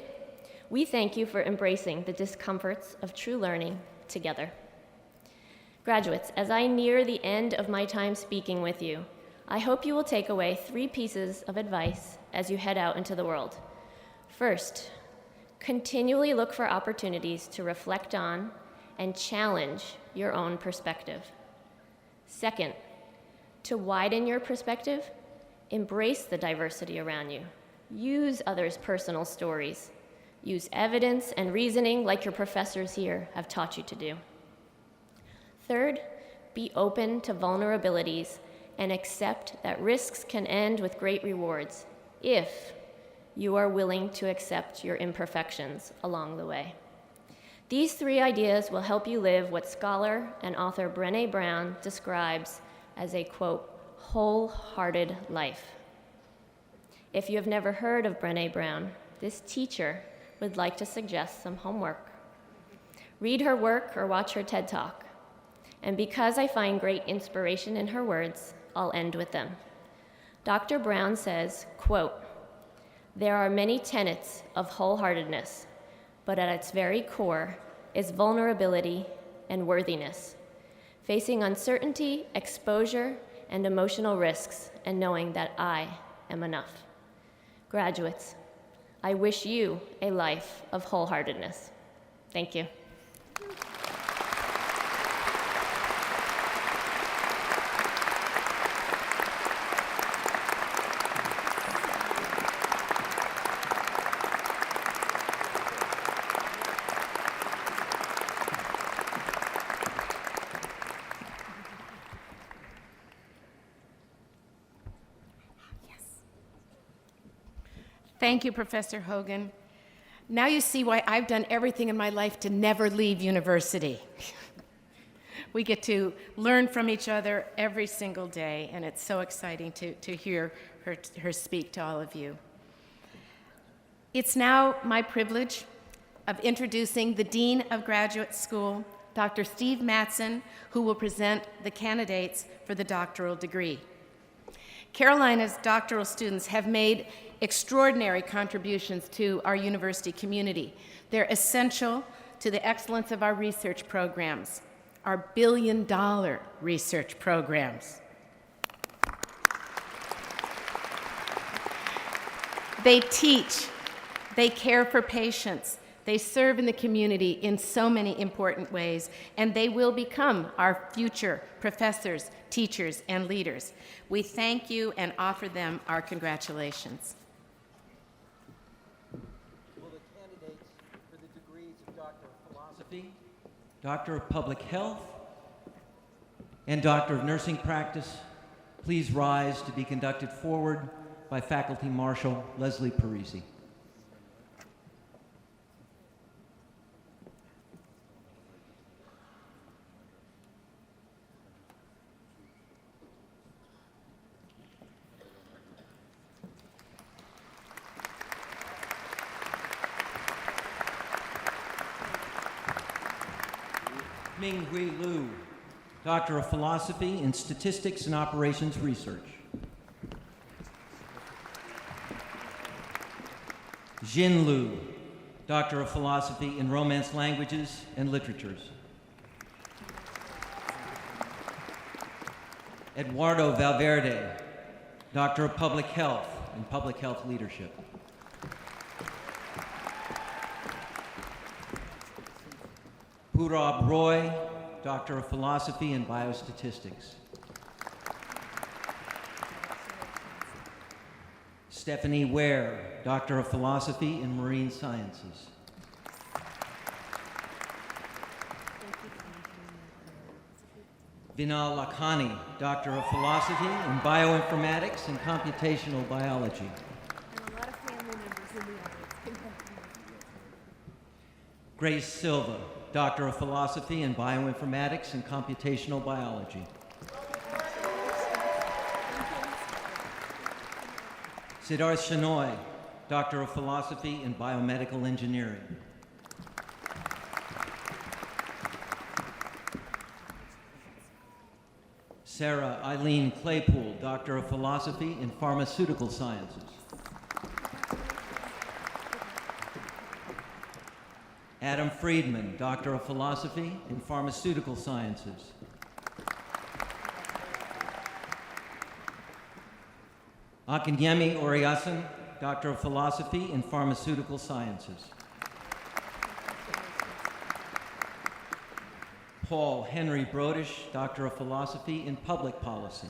We thank you for embracing the discomforts of true learning together. Graduates, as I near the end of my time speaking with you, I hope you will take away 3 pieces of advice as you head out into the world. First, continually look for opportunities to reflect on and challenge your own perspective. Second, to widen your perspective, embrace the diversity around you. Use others' personal stories. Use evidence and reasoning like your professors here have taught you to do. Third, be open to vulnerabilities and accept that risks can end with great rewards if you are willing to accept your imperfections along the way. These 3 ideas will help you live what scholar and author Brené Brown describes as a, quote, wholehearted life. If you have never heard of Brené Brown, this teacher would like to suggest some homework. Read her work or watch her TED Talk. And because I find great inspiration in her words, I'll end with them. Dr. Brown says, quote, "There are many tenets of wholeheartedness, but at its very core is vulnerability and worthiness, facing uncertainty, exposure, and emotional risks, and knowing that I am enough." Graduates, I wish you a life of wholeheartedness. Thank you. Thank you, Professor Hogan. Now you see why I've done everything in my life to never leave university. We get to learn from each other every single day, and it's so exciting to hear her speak to all of you. It's now my privilege of introducing the Dean of Graduate School, Dr. Steve Mattson, who will present the candidates for the doctoral degree. Carolina's doctoral students have made extraordinary contributions to our university community. They're essential to the excellence of our research programs, our billion-dollar research programs. They teach, they care for patients, they serve in the community in so many important ways, and they will become our future professors, teachers, and leaders. We thank you and offer them our congratulations. Will the candidates for the degrees of Doctor of Philosophy, Doctor of Public Health, and Doctor of Nursing Practice please rise to be conducted forward by Faculty Marshal Leslie Parisi. Ming-Hui Liu, Doctor of Philosophy in Statistics and Operations Research. Jin Liu, Doctor of Philosophy in Romance Languages and Literatures. Eduardo Valverde, Doctor of Public Health and Public Health Leadership. Purab Roy, Doctor of Philosophy in Biostatistics. Stephanie Ware, Doctor of Philosophy in Marine Sciences. Vinal Lakhani, Doctor of Philosophy in Bioinformatics and Computational Biology. And a lot of family members in the audience. Grace Silva, Doctor of Philosophy in Bioinformatics and Computational Biology. Siddharth Shenoy, Doctor of Philosophy in Biomedical Engineering. Sarah Eileen Claypool, Doctor of Philosophy in Pharmaceutical Sciences. Adam Friedman, Doctor of Philosophy in Pharmaceutical Sciences. Akinyemi Oriasan, Doctor of Philosophy in Pharmaceutical Sciences. Paul Henry Brodish, Doctor of Philosophy in Public Policy.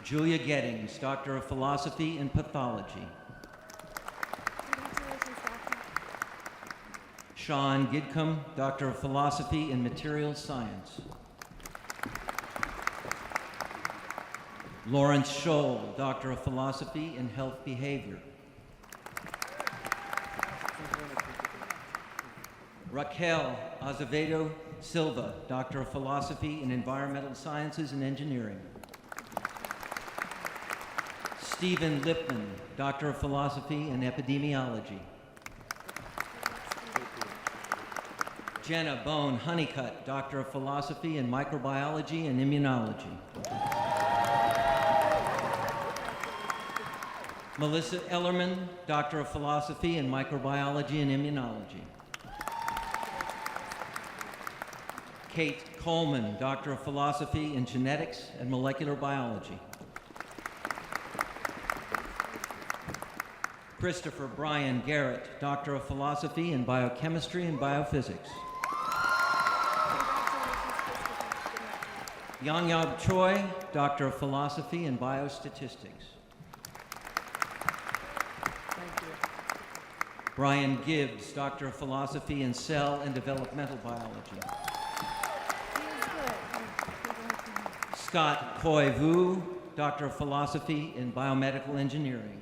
Julia Gettings, Doctor of Philosophy in Pathology. Sean Gidcombe, Doctor of Philosophy in Materials Science. Lawrence Scholl, Doctor of Philosophy in Health Behavior. Raquel Azevedo Silva, Doctor of Philosophy in Environmental Sciences and Engineering. Stephen Lipman, Doctor of Philosophy in Epidemiology. Jenna Bone Honeycutt, Doctor of Philosophy in Microbiology and Immunology. Melissa Ellerman, Doctor of Philosophy in Microbiology and Immunology. Kate Coleman, Doctor of Philosophy in Genetics and Molecular Biology. Christopher Brian Garrett, Doctor of Philosophy in Biochemistry and Biophysics. Yangyab Choi, Doctor of Philosophy in Biostatistics. Brian Gibbs, Doctor of Philosophy in Cell and Developmental Biology. Scott Coy Vu, Doctor of Philosophy in Biomedical Engineering.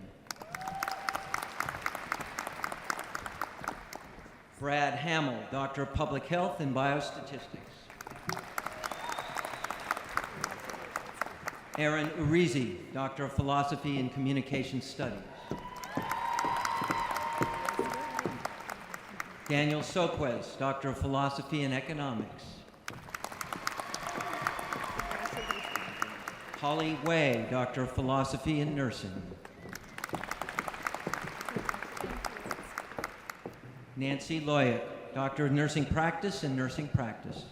Brad Hamill, Doctor of Public Health in Biostatistics. Aaron Urizi, Doctor of Philosophy in Communication Studies. Daniel Soquez, Doctor of Philosophy in Economics. Holly Way, Doctor of Philosophy in Nursing. Nancy Loyick, Doctor of Nursing Practice and Nursing Practice.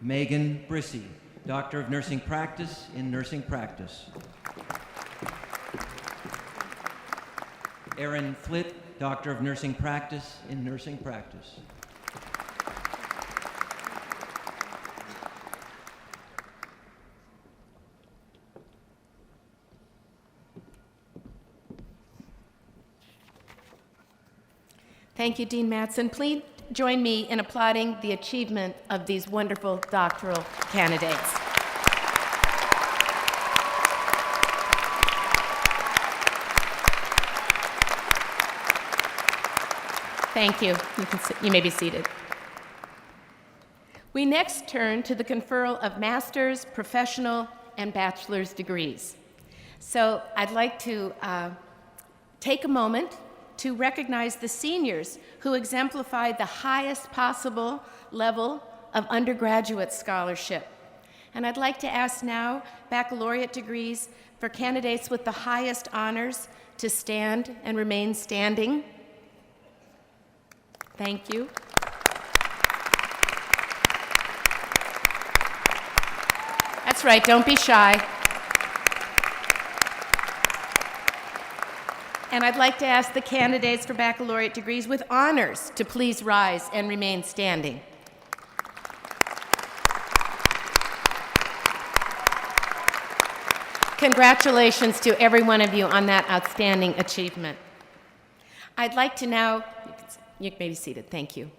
Megan Brissy, Doctor of Nursing Practice in Nursing Practice. Erin Flitt, Doctor of Nursing Practice in Nursing Practice. Thank you, Dean Mattson. Please join me in applauding the achievement of these wonderful doctoral candidates. Thank you. You may be seated. We next turn to the conferral of master's, professional, and bachelor's degrees. So I'd like to take a moment to recognize the seniors who exemplified the highest possible level of undergraduate scholarship. And I'd like to ask now baccalaureate degrees for candidates with the highest honors to stand and remain standing. Thank you. That's right, don't be shy. And I'd like to ask the candidates for baccalaureate degrees with honors to please rise and remain standing. Congratulations to every one of you on that outstanding achievement. I'd like to now, you may be seated, thank you.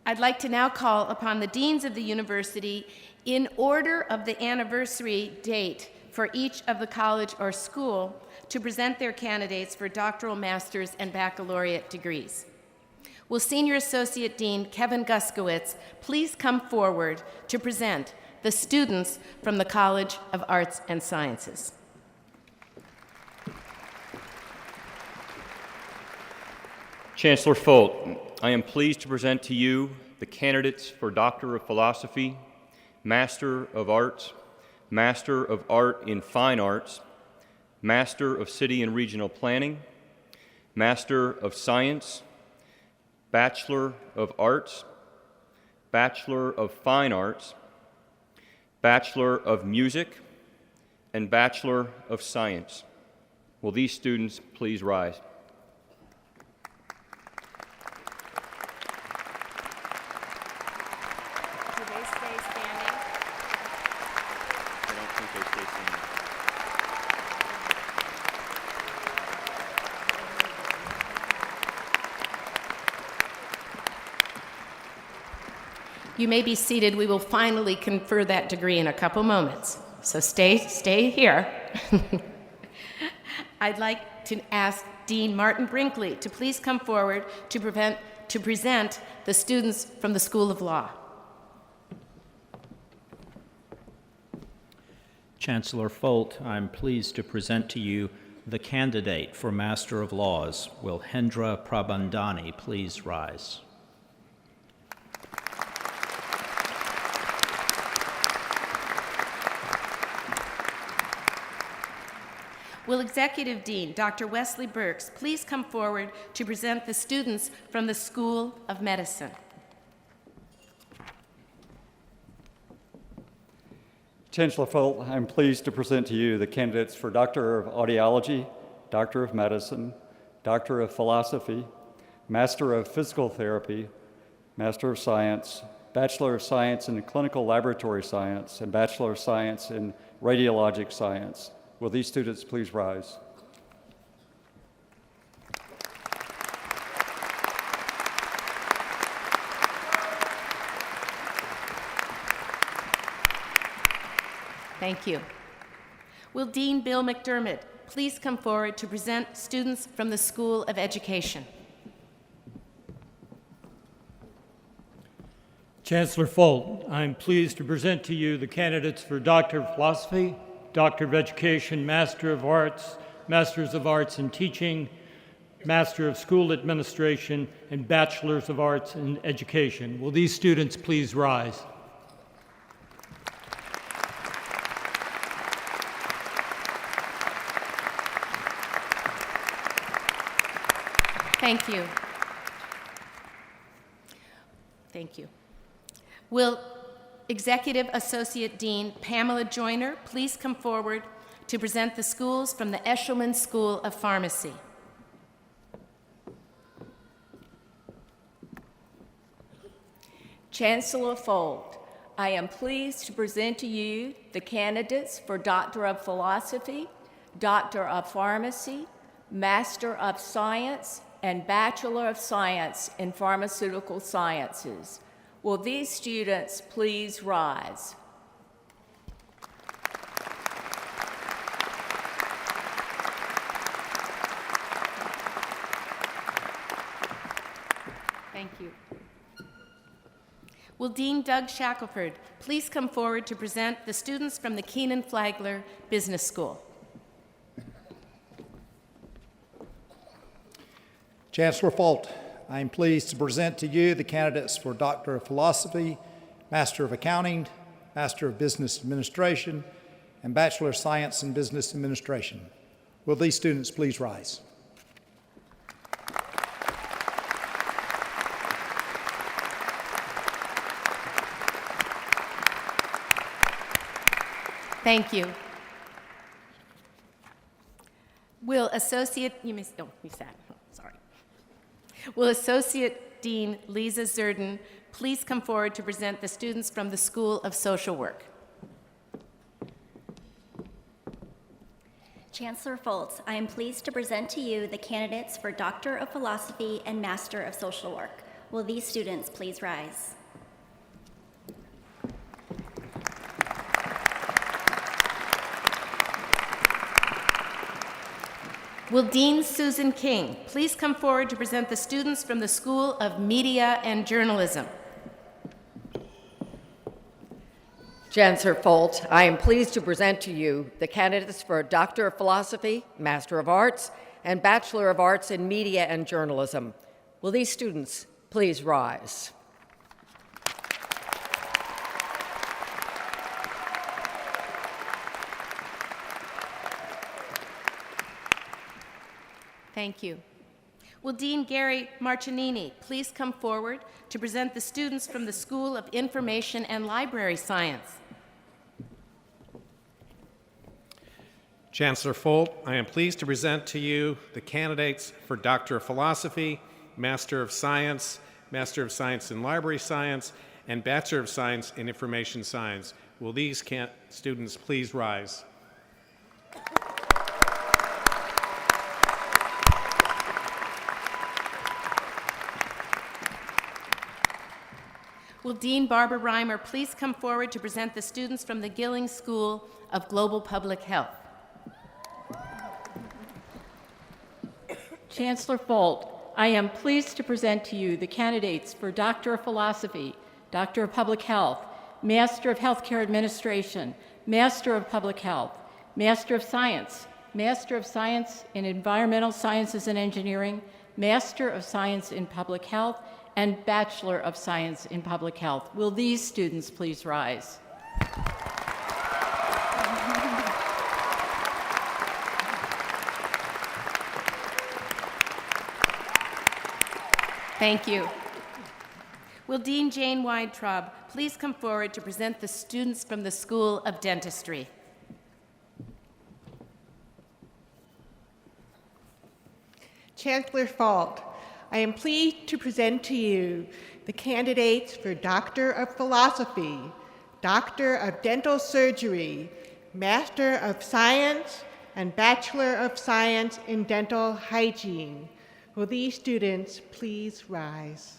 I'd like to now call upon the deans of the university in order of the anniversary date for each of the college or school to present their candidates for doctoral, master's, and baccalaureate degrees. Will Senior Associate Dean Kevin Guskowitz please come forward to present the students from the College of Arts and Sciences? Chancellor Folt, I am pleased to present to you the candidates for Doctor of Philosophy, Master of Arts, Master of Art in Fine Arts, Master of City and Regional Planning, Master of Science, Bachelor of Arts, Bachelor of Fine Arts, Bachelor of Music, and Bachelor of Science. Will these students please rise? Do they stay standing? I don't think they stay standing. You may be seated. We will finally confer that degree in a couple moments. So stay here. I'd like to ask Dean Martin Brinkley to please come forward to present the students from the School of Law. Chancellor Folt, I'm pleased to present to you the candidate for Master of Laws. Will Hendra Prabandani please rise? Will Executive Dean Dr. Wesley Burks please come forward to present the students from the School of Medicine? Chancellor Folt, I'm pleased to present to you the candidates for Doctor of Audiology, Doctor of Medicine, Doctor of Philosophy, Master of Physical Therapy, Master of Science, Bachelor of Science in Clinical Laboratory Science, and Bachelor of Science in Radiologic Science. Will these students please rise? Thank you. Will Dean Bill McDermott please come forward to present students from the School of Education? Chancellor Folt, I'm pleased to present to you the candidates for Doctor of Philosophy, Doctor of Education, Master of Arts, Masters of Arts in Teaching, Master of School Administration, and Bachelors of Arts in Education. Will these students please rise? Thank you. Thank you. Will Executive Associate Dean Pamela Joyner please come forward to present the schools from the Eshelman School of Pharmacy? Chancellor Folt, I am pleased to present to you the candidates for Doctor of Philosophy, Doctor of Pharmacy, Master of Science, and Bachelor of Science in Pharmaceutical Sciences. Will these students please rise? Thank you. Will Dean Doug Shackelford please come forward to present the students from the Keenan Flagler Business School? Chancellor Folt, I am pleased to present to you the candidates for Doctor of Philosophy, Master of Accounting, Master of Business Administration, and Bachelor of Science in Business Administration. Will these students please rise? Thank you. Will Associate, you sat. Sorry. Will Associate Dean Lisa Zerden please come forward to present the students from the School of Social Work? Chancellor Foltz, I am pleased to present to you the candidates for Doctor of Philosophy and Master of Social Work. Will these students please rise? Will Dean Susan King please come forward to present the students from the School of Media and Journalism? Chancellor Folt, I am pleased to present to you the candidates for Doctor of Philosophy, Master of Arts, and Bachelor of Arts in Media and Journalism. Will these students please rise? Thank you. Will Dean Gary Marcinini please come forward to present the students from the School of Information and Library Science? Chancellor Folt, I am pleased to present to you the candidates for Doctor of Philosophy, Master of Science in Library Science, and Bachelor of Science in Information Science. Will these students please rise? Will Dean Barbara Reimer please come forward to present the students from the Gilling School of Global Public Health? Chancellor Folt, I am pleased to present to you the candidates for Doctor of Philosophy, Doctor of Public Health, Master of Healthcare Administration, Master of Public Health, Master of Science in Environmental Sciences and Engineering, Master of Science in Public Health, and Bachelor of Science in Public Health. Will these students please rise? Thank you. Will Dean Jane Weintraub please come forward to present the students from the School of Dentistry? Chancellor Folt, I am pleased to present to you the candidates for Doctor of Philosophy, Doctor of Dental Surgery, Master of Science, and Bachelor of Science in Dental Hygiene. Will these students please rise?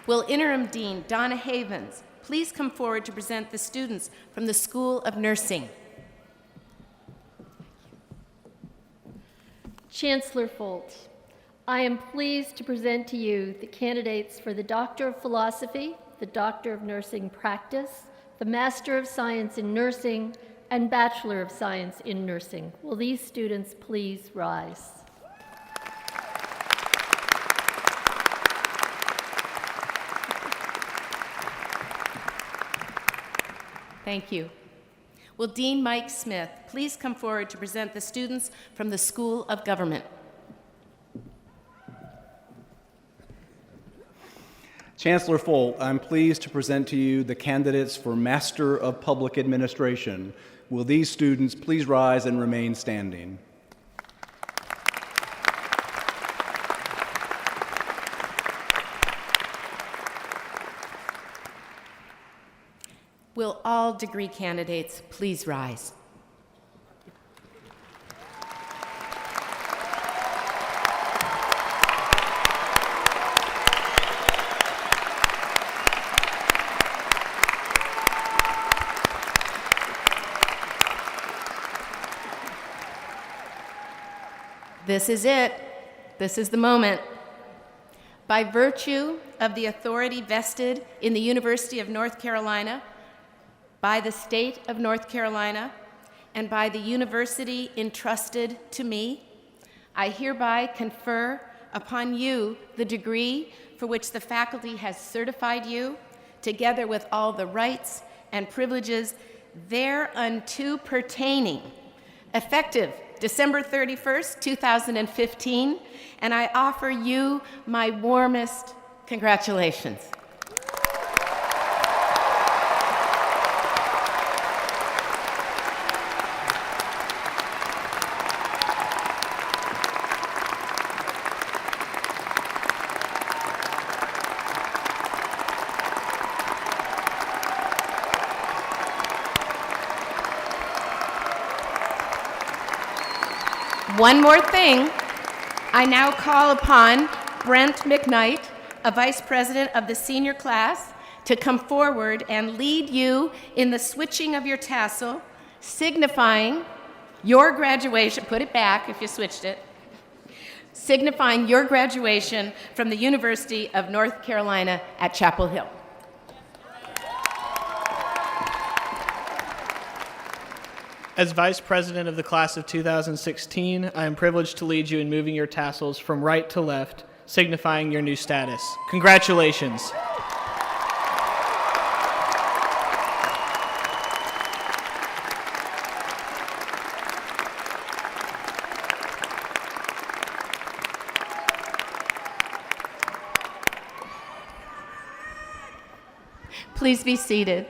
Will Interim Dean Donna Havens please come forward to present the students from the School of Nursing? Chancellor Folt, I am pleased to present to you the candidates for the Doctor of Philosophy, the Doctor of Nursing Practice, the Master of Science in Nursing, and Bachelor of Science in Nursing. Will these students please rise? Thank you. Will Dean Mike Smith please come forward to present the students from the School of Government? Chancellor Folt, I'm pleased to present to you the candidates for Master of Public Administration. Will these students please rise and remain standing? Will all degree candidates please rise? This is it. This is the moment. By virtue of the authority vested in the University of North Carolina, by the state of North Carolina, and by the university entrusted to me, I hereby confer upon you the degree for which the faculty has certified you, together with all the rights and privileges thereunto pertaining, effective December 31st, 2015, and I offer you my warmest congratulations. One more thing, I now call upon Brent McKnight, a vice president of the senior class, to come forward and lead you in the switching of your tassel, signifying your graduation. Put it back if you switched it. Signifying your graduation from the University of North Carolina at Chapel Hill. As Vice President of the Class of 2016, I am privileged to lead you in moving your tassels from right to left, signifying your new status. Congratulations. Please be seated.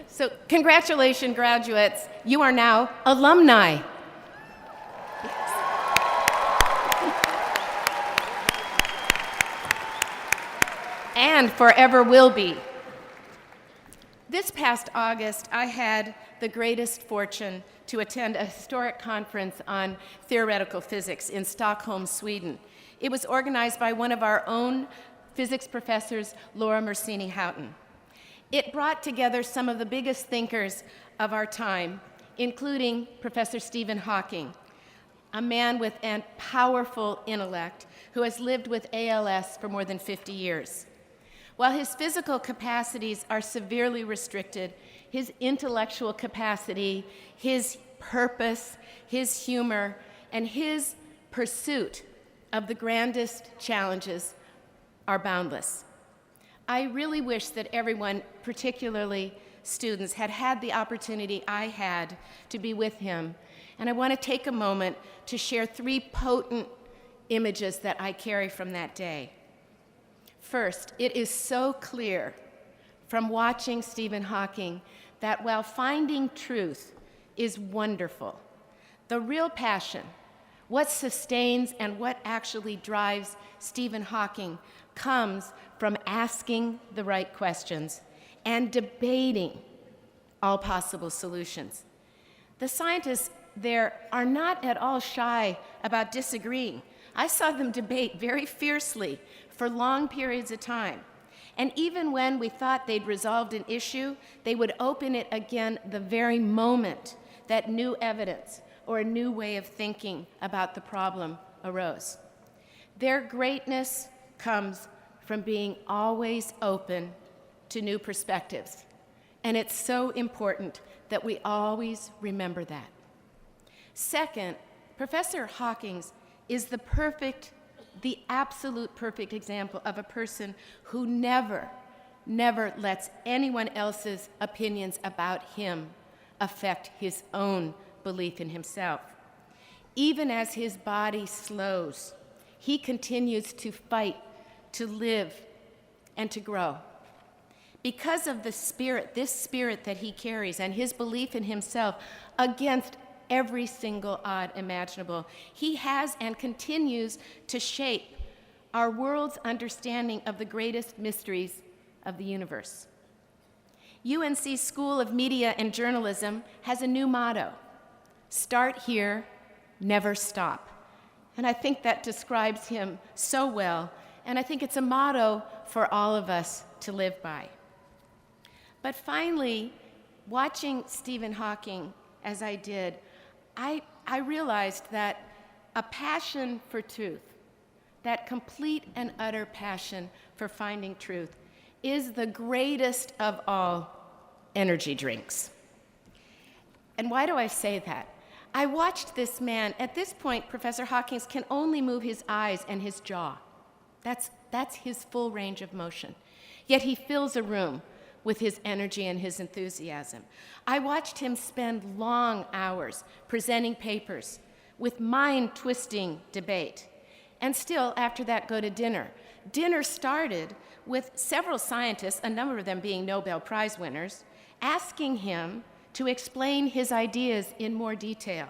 So, congratulations, graduates. You are now alumni. And forever will be. This past August, I had the greatest fortune to attend a historic conference on theoretical physics in Stockholm, Sweden. It was organized by one of our own physics professors, Laura Mersini Houghton. It brought together some of the biggest thinkers of our time, including Professor Stephen Hawking, a man with a powerful intellect who has lived with ALS for more than 50 years. While his physical capacities are severely restricted, his intellectual capacity, his purpose, his humor, and his pursuit of the grandest challenges are boundless. I really wish that everyone, particularly students, had had the opportunity I had to be with him. And I want to take a moment to share 3 potent images that I carry from that day. First, it is so clear from watching Stephen Hawking that while finding truth is wonderful, the real passion, what sustains and what actually drives Stephen Hawking, comes from asking the right questions and debating all possible solutions. The scientists there are not at all shy about disagreeing. I saw them debate very fiercely for long periods of time. And even when we thought they'd resolved an issue, they would open it again the very moment that new evidence or a new way of thinking about the problem arose. Their greatness comes from being always open to new perspectives. And it's so important that we always remember that. Second, Professor Hawking is the absolute perfect example of a person who never lets anyone else's opinions about him affect his own belief in himself. Even as his body slows, he continues to fight, to live, and to grow. Because of this spirit that he carries and his belief in himself against every single odd imaginable, he has and continues to shape our world's understanding of the greatest mysteries of the universe. UNC School of Media and Journalism has a new motto: start here, never stop. And I think that describes him so well, and I think it's a motto for all of us to live by. But finally, watching Stephen Hawking, as I did, I realized that a passion for truth, that complete and utter passion for finding truth, is the greatest of all energy drinks. And why do I say that? I watched this man. At this point, Professor Hawking can only move his eyes and his jaw. That's his full range of motion. Yet he fills a room with his energy and his enthusiasm. I watched him spend long hours presenting papers with mind-twisting debate, and still, after that, go to dinner. Dinner started with several scientists, a number of them being Nobel Prize winners, asking him to explain his ideas in more detail.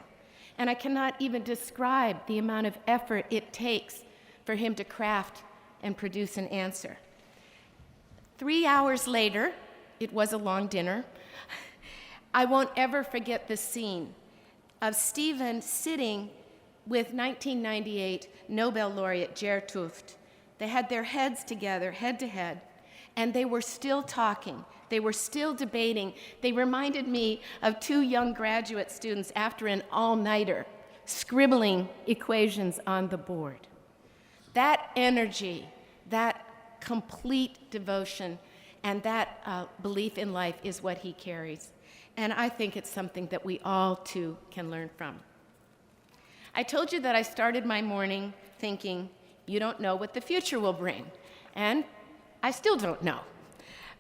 And I cannot even describe the amount of effort it takes for him to craft and produce an answer. 3 hours later, it was a long dinner, I won't ever forget the scene of Stephen sitting with 1998 Nobel laureate Ger Tuft. They had their heads together, head to head, and they were still talking. They were still debating. They reminded me of two young graduate students after an all-nighter, scribbling equations on the board. That energy, that complete devotion, and that belief in life is what he carries. And I think it's something that we all, too, can learn from. I told you that I started my morning thinking, you don't know what the future will bring. And I still don't know.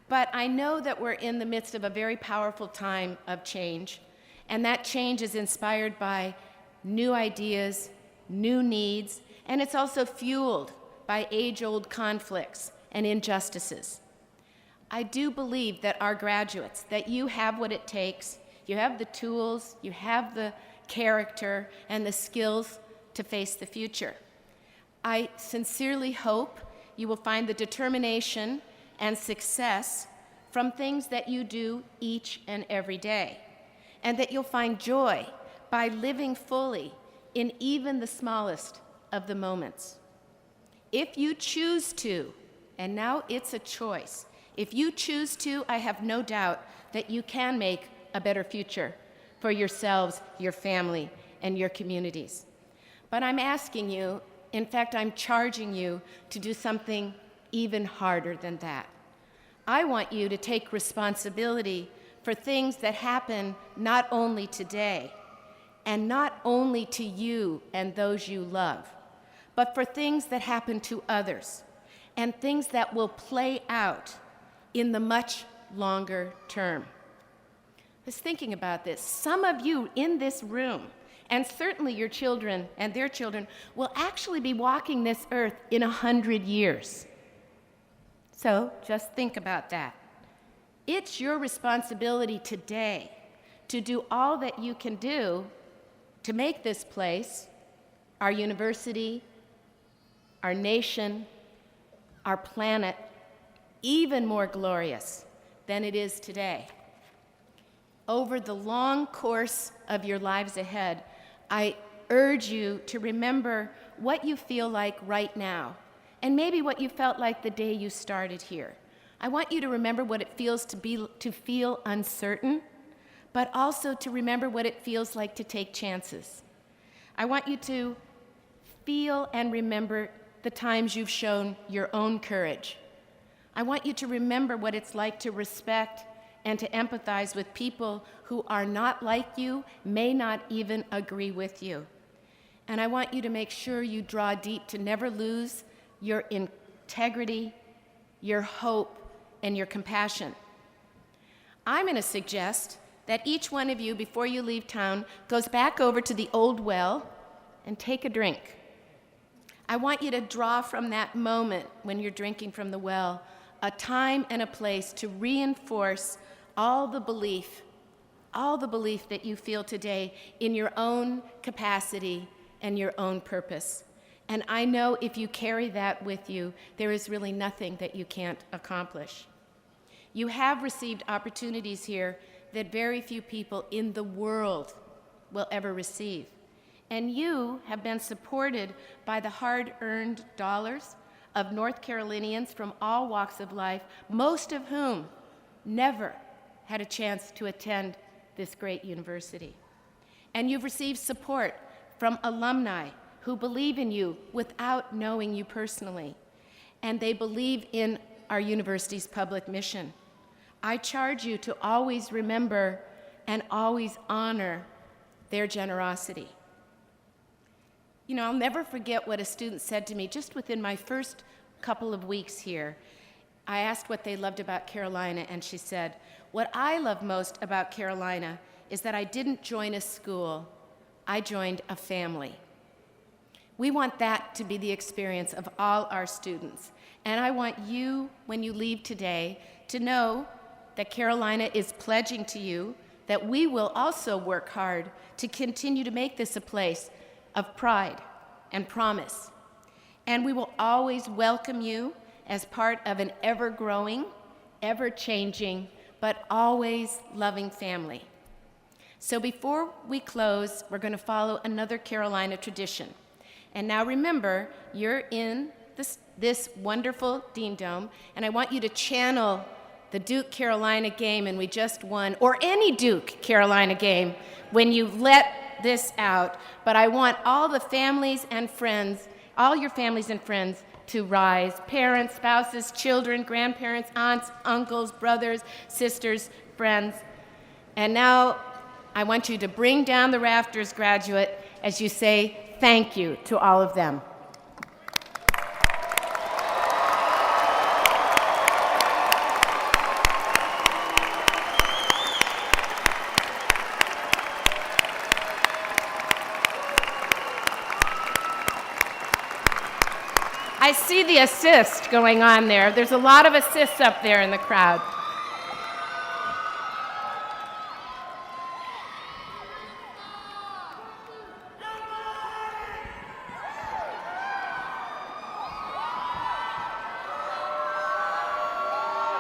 But I know that we're in the midst of a very powerful time of change, and that change is inspired by new ideas, new needs, and it's also fueled by age-old conflicts and injustices. I do believe that our graduates, that you have what it takes, you have the tools, you have the character and the skills to face the future. I sincerely hope you will find the determination and success from things that you do each and every day, and that you'll find joy by living fully in even the smallest of the moments. If you choose to, and now it's a choice, if you choose to, I have no doubt that you can make a better future for yourselves, your family, and your communities. But I'm asking you, in fact, I'm charging you to do something even harder than that. I want you to take responsibility for things that happen not only today, and not only to you and those you love, but for things that happen to others, and things that will play out in the much longer term. I was thinking about this. Some of you in this room, and certainly your children and their children, will actually be walking this earth in 100 years. So just think about that. It's your responsibility today to do all that you can do to make this place, our university, our nation, our planet, even more glorious than it is today. Over the long course of your lives ahead, I urge you to remember what you feel like right now, and maybe what you felt like the day you started here. I want you to remember what it feels to feel uncertain, but also to remember what it feels like to take chances. I want you to feel and remember the times you've shown your own courage. I want you to remember what it's like to respect and to empathize with people who are not like you, may not even agree with you. And I want you to make sure you draw deep to never lose your integrity, your hope, and your compassion. I'm going to suggest that each one of you, before you leave town, goes back over to the old well and take a drink. I want you to draw from that moment when you're drinking from the well a time and a place to reinforce all the belief that you feel today in your own capacity and your own purpose. And I know if you carry that with you, there is really nothing that you can't accomplish. You have received opportunities here that very few people in the world will ever receive. And you have been supported by the hard-earned dollars of North Carolinians from all walks of life, most of whom never had a chance to attend this great university. And you've received support from alumni who believe in you without knowing you personally, and they believe in our university's public mission. I charge you to always remember and always honor their generosity. You know, I'll never forget what a student said to me just within my first couple of weeks here. I asked what they loved about Carolina, and she said, "What I love most about Carolina is that I didn't join a school, I joined a family." We want that to be the experience of all our students. And I want you, when you leave today, to know that Carolina is pledging to you that we will also work hard to continue to make this a place of pride and promise. And we will always welcome you as part of an ever-growing, ever-changing, but always loving family. So before we close, we're going to follow another Carolina tradition. And now remember, you're in this wonderful Dean Dome, and I want you to channel the Duke-Carolina game, and we just won, or any Duke-Carolina game, when you let this out. But I want all the families and friends, all your families and friends, to rise. Parents, spouses, children, grandparents, aunts, uncles, brothers, sisters, friends. And now I want you to bring down the rafters, graduate, as you say thank you to all of them. I see the assist going on there. There's a lot of assists up there in the crowd.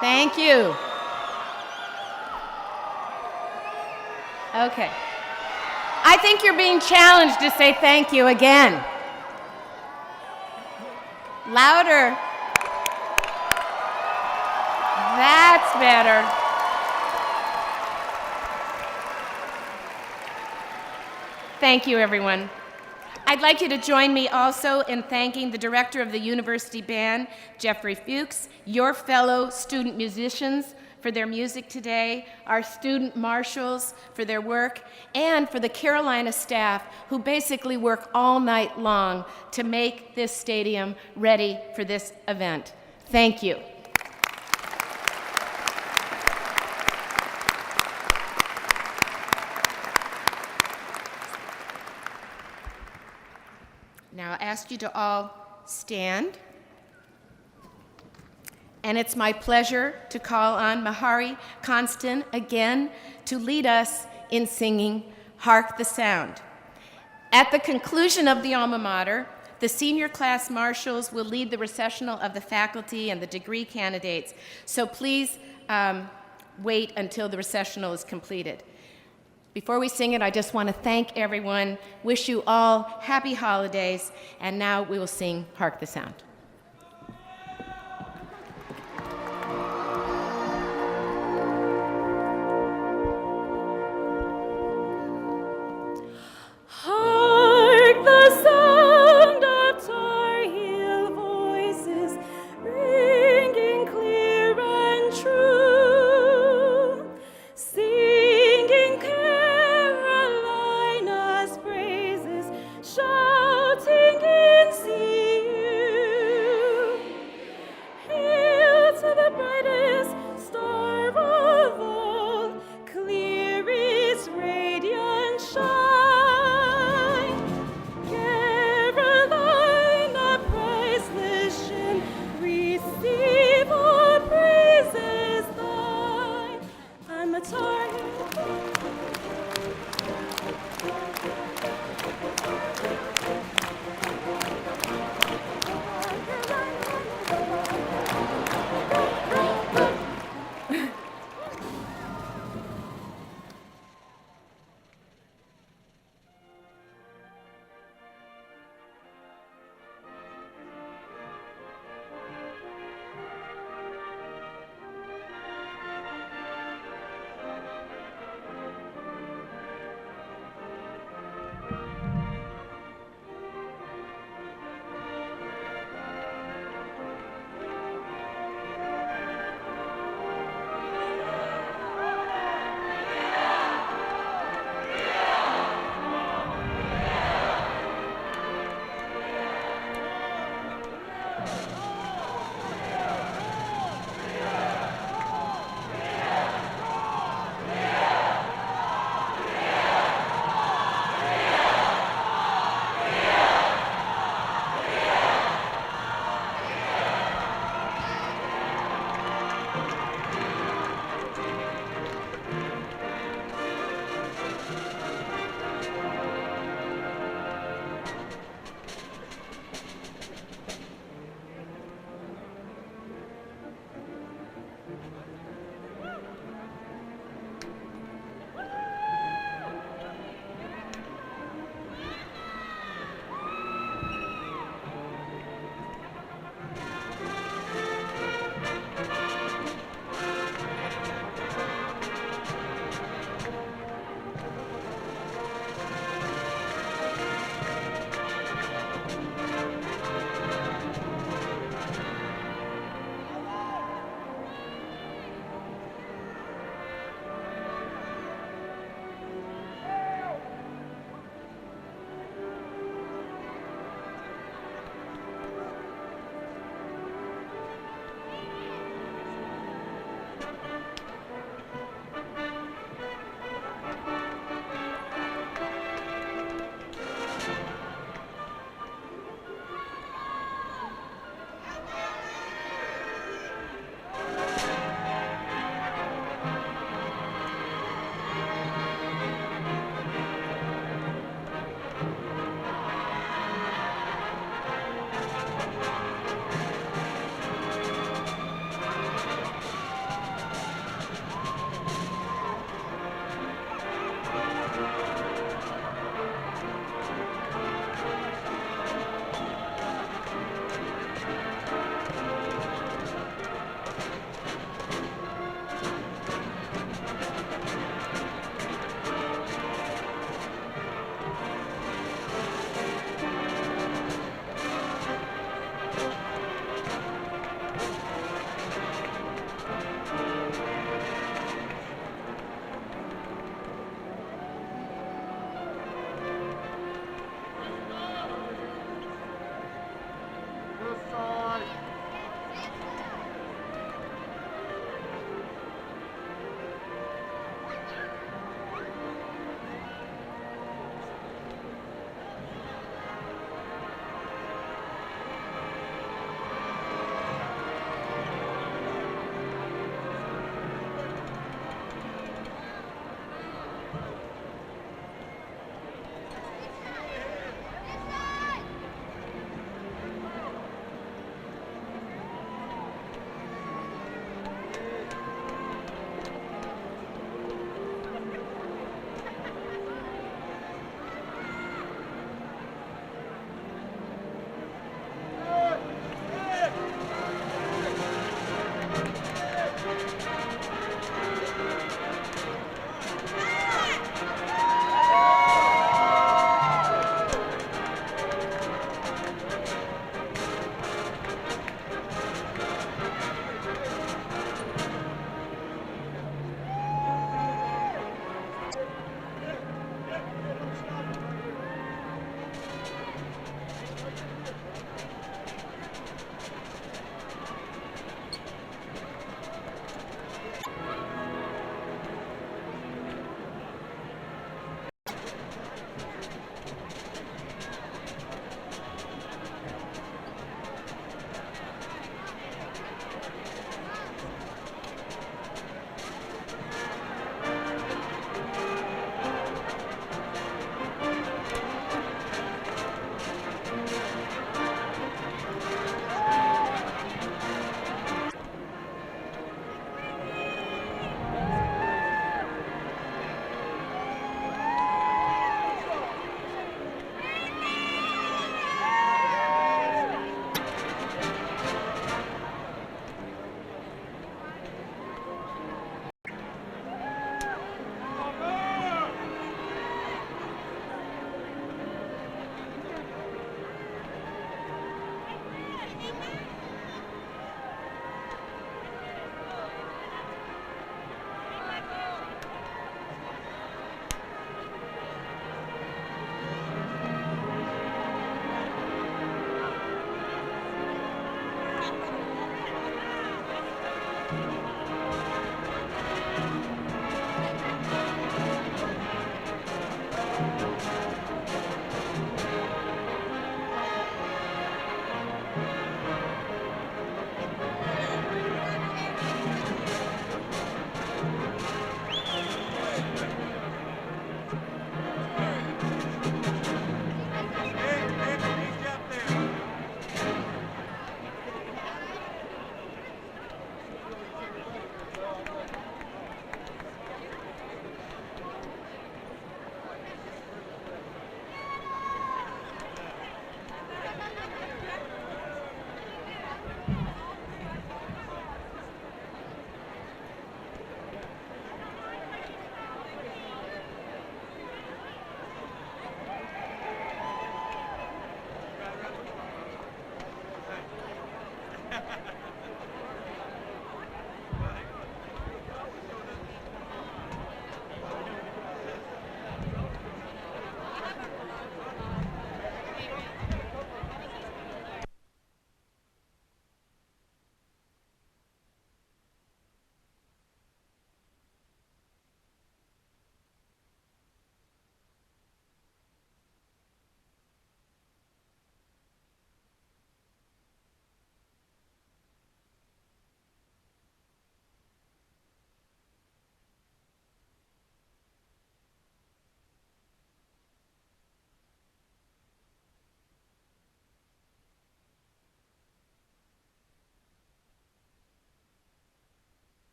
Thank you. Okay. I think you're being challenged to say thank you again. Louder. That's better. Thank you, everyone. I'd like you to join me also in thanking the director of the University Band, Jeffrey Fuchs, your fellow student musicians for their music today, our student marshals for their work, and for the Carolina staff who basically work all night long to make this stadium ready for this event. Thank you. Now I ask you to all stand. And it's my pleasure to call on Mahari Constant again to lead us in singing Hark the Sound. At the conclusion of the alma mater, the senior class marshals will lead the recessional of the faculty and the degree candidates. So please wait until the recessional is completed. Before we sing it, I just want to thank everyone, wish you all happy holidays, and now we will sing Hark the Sound.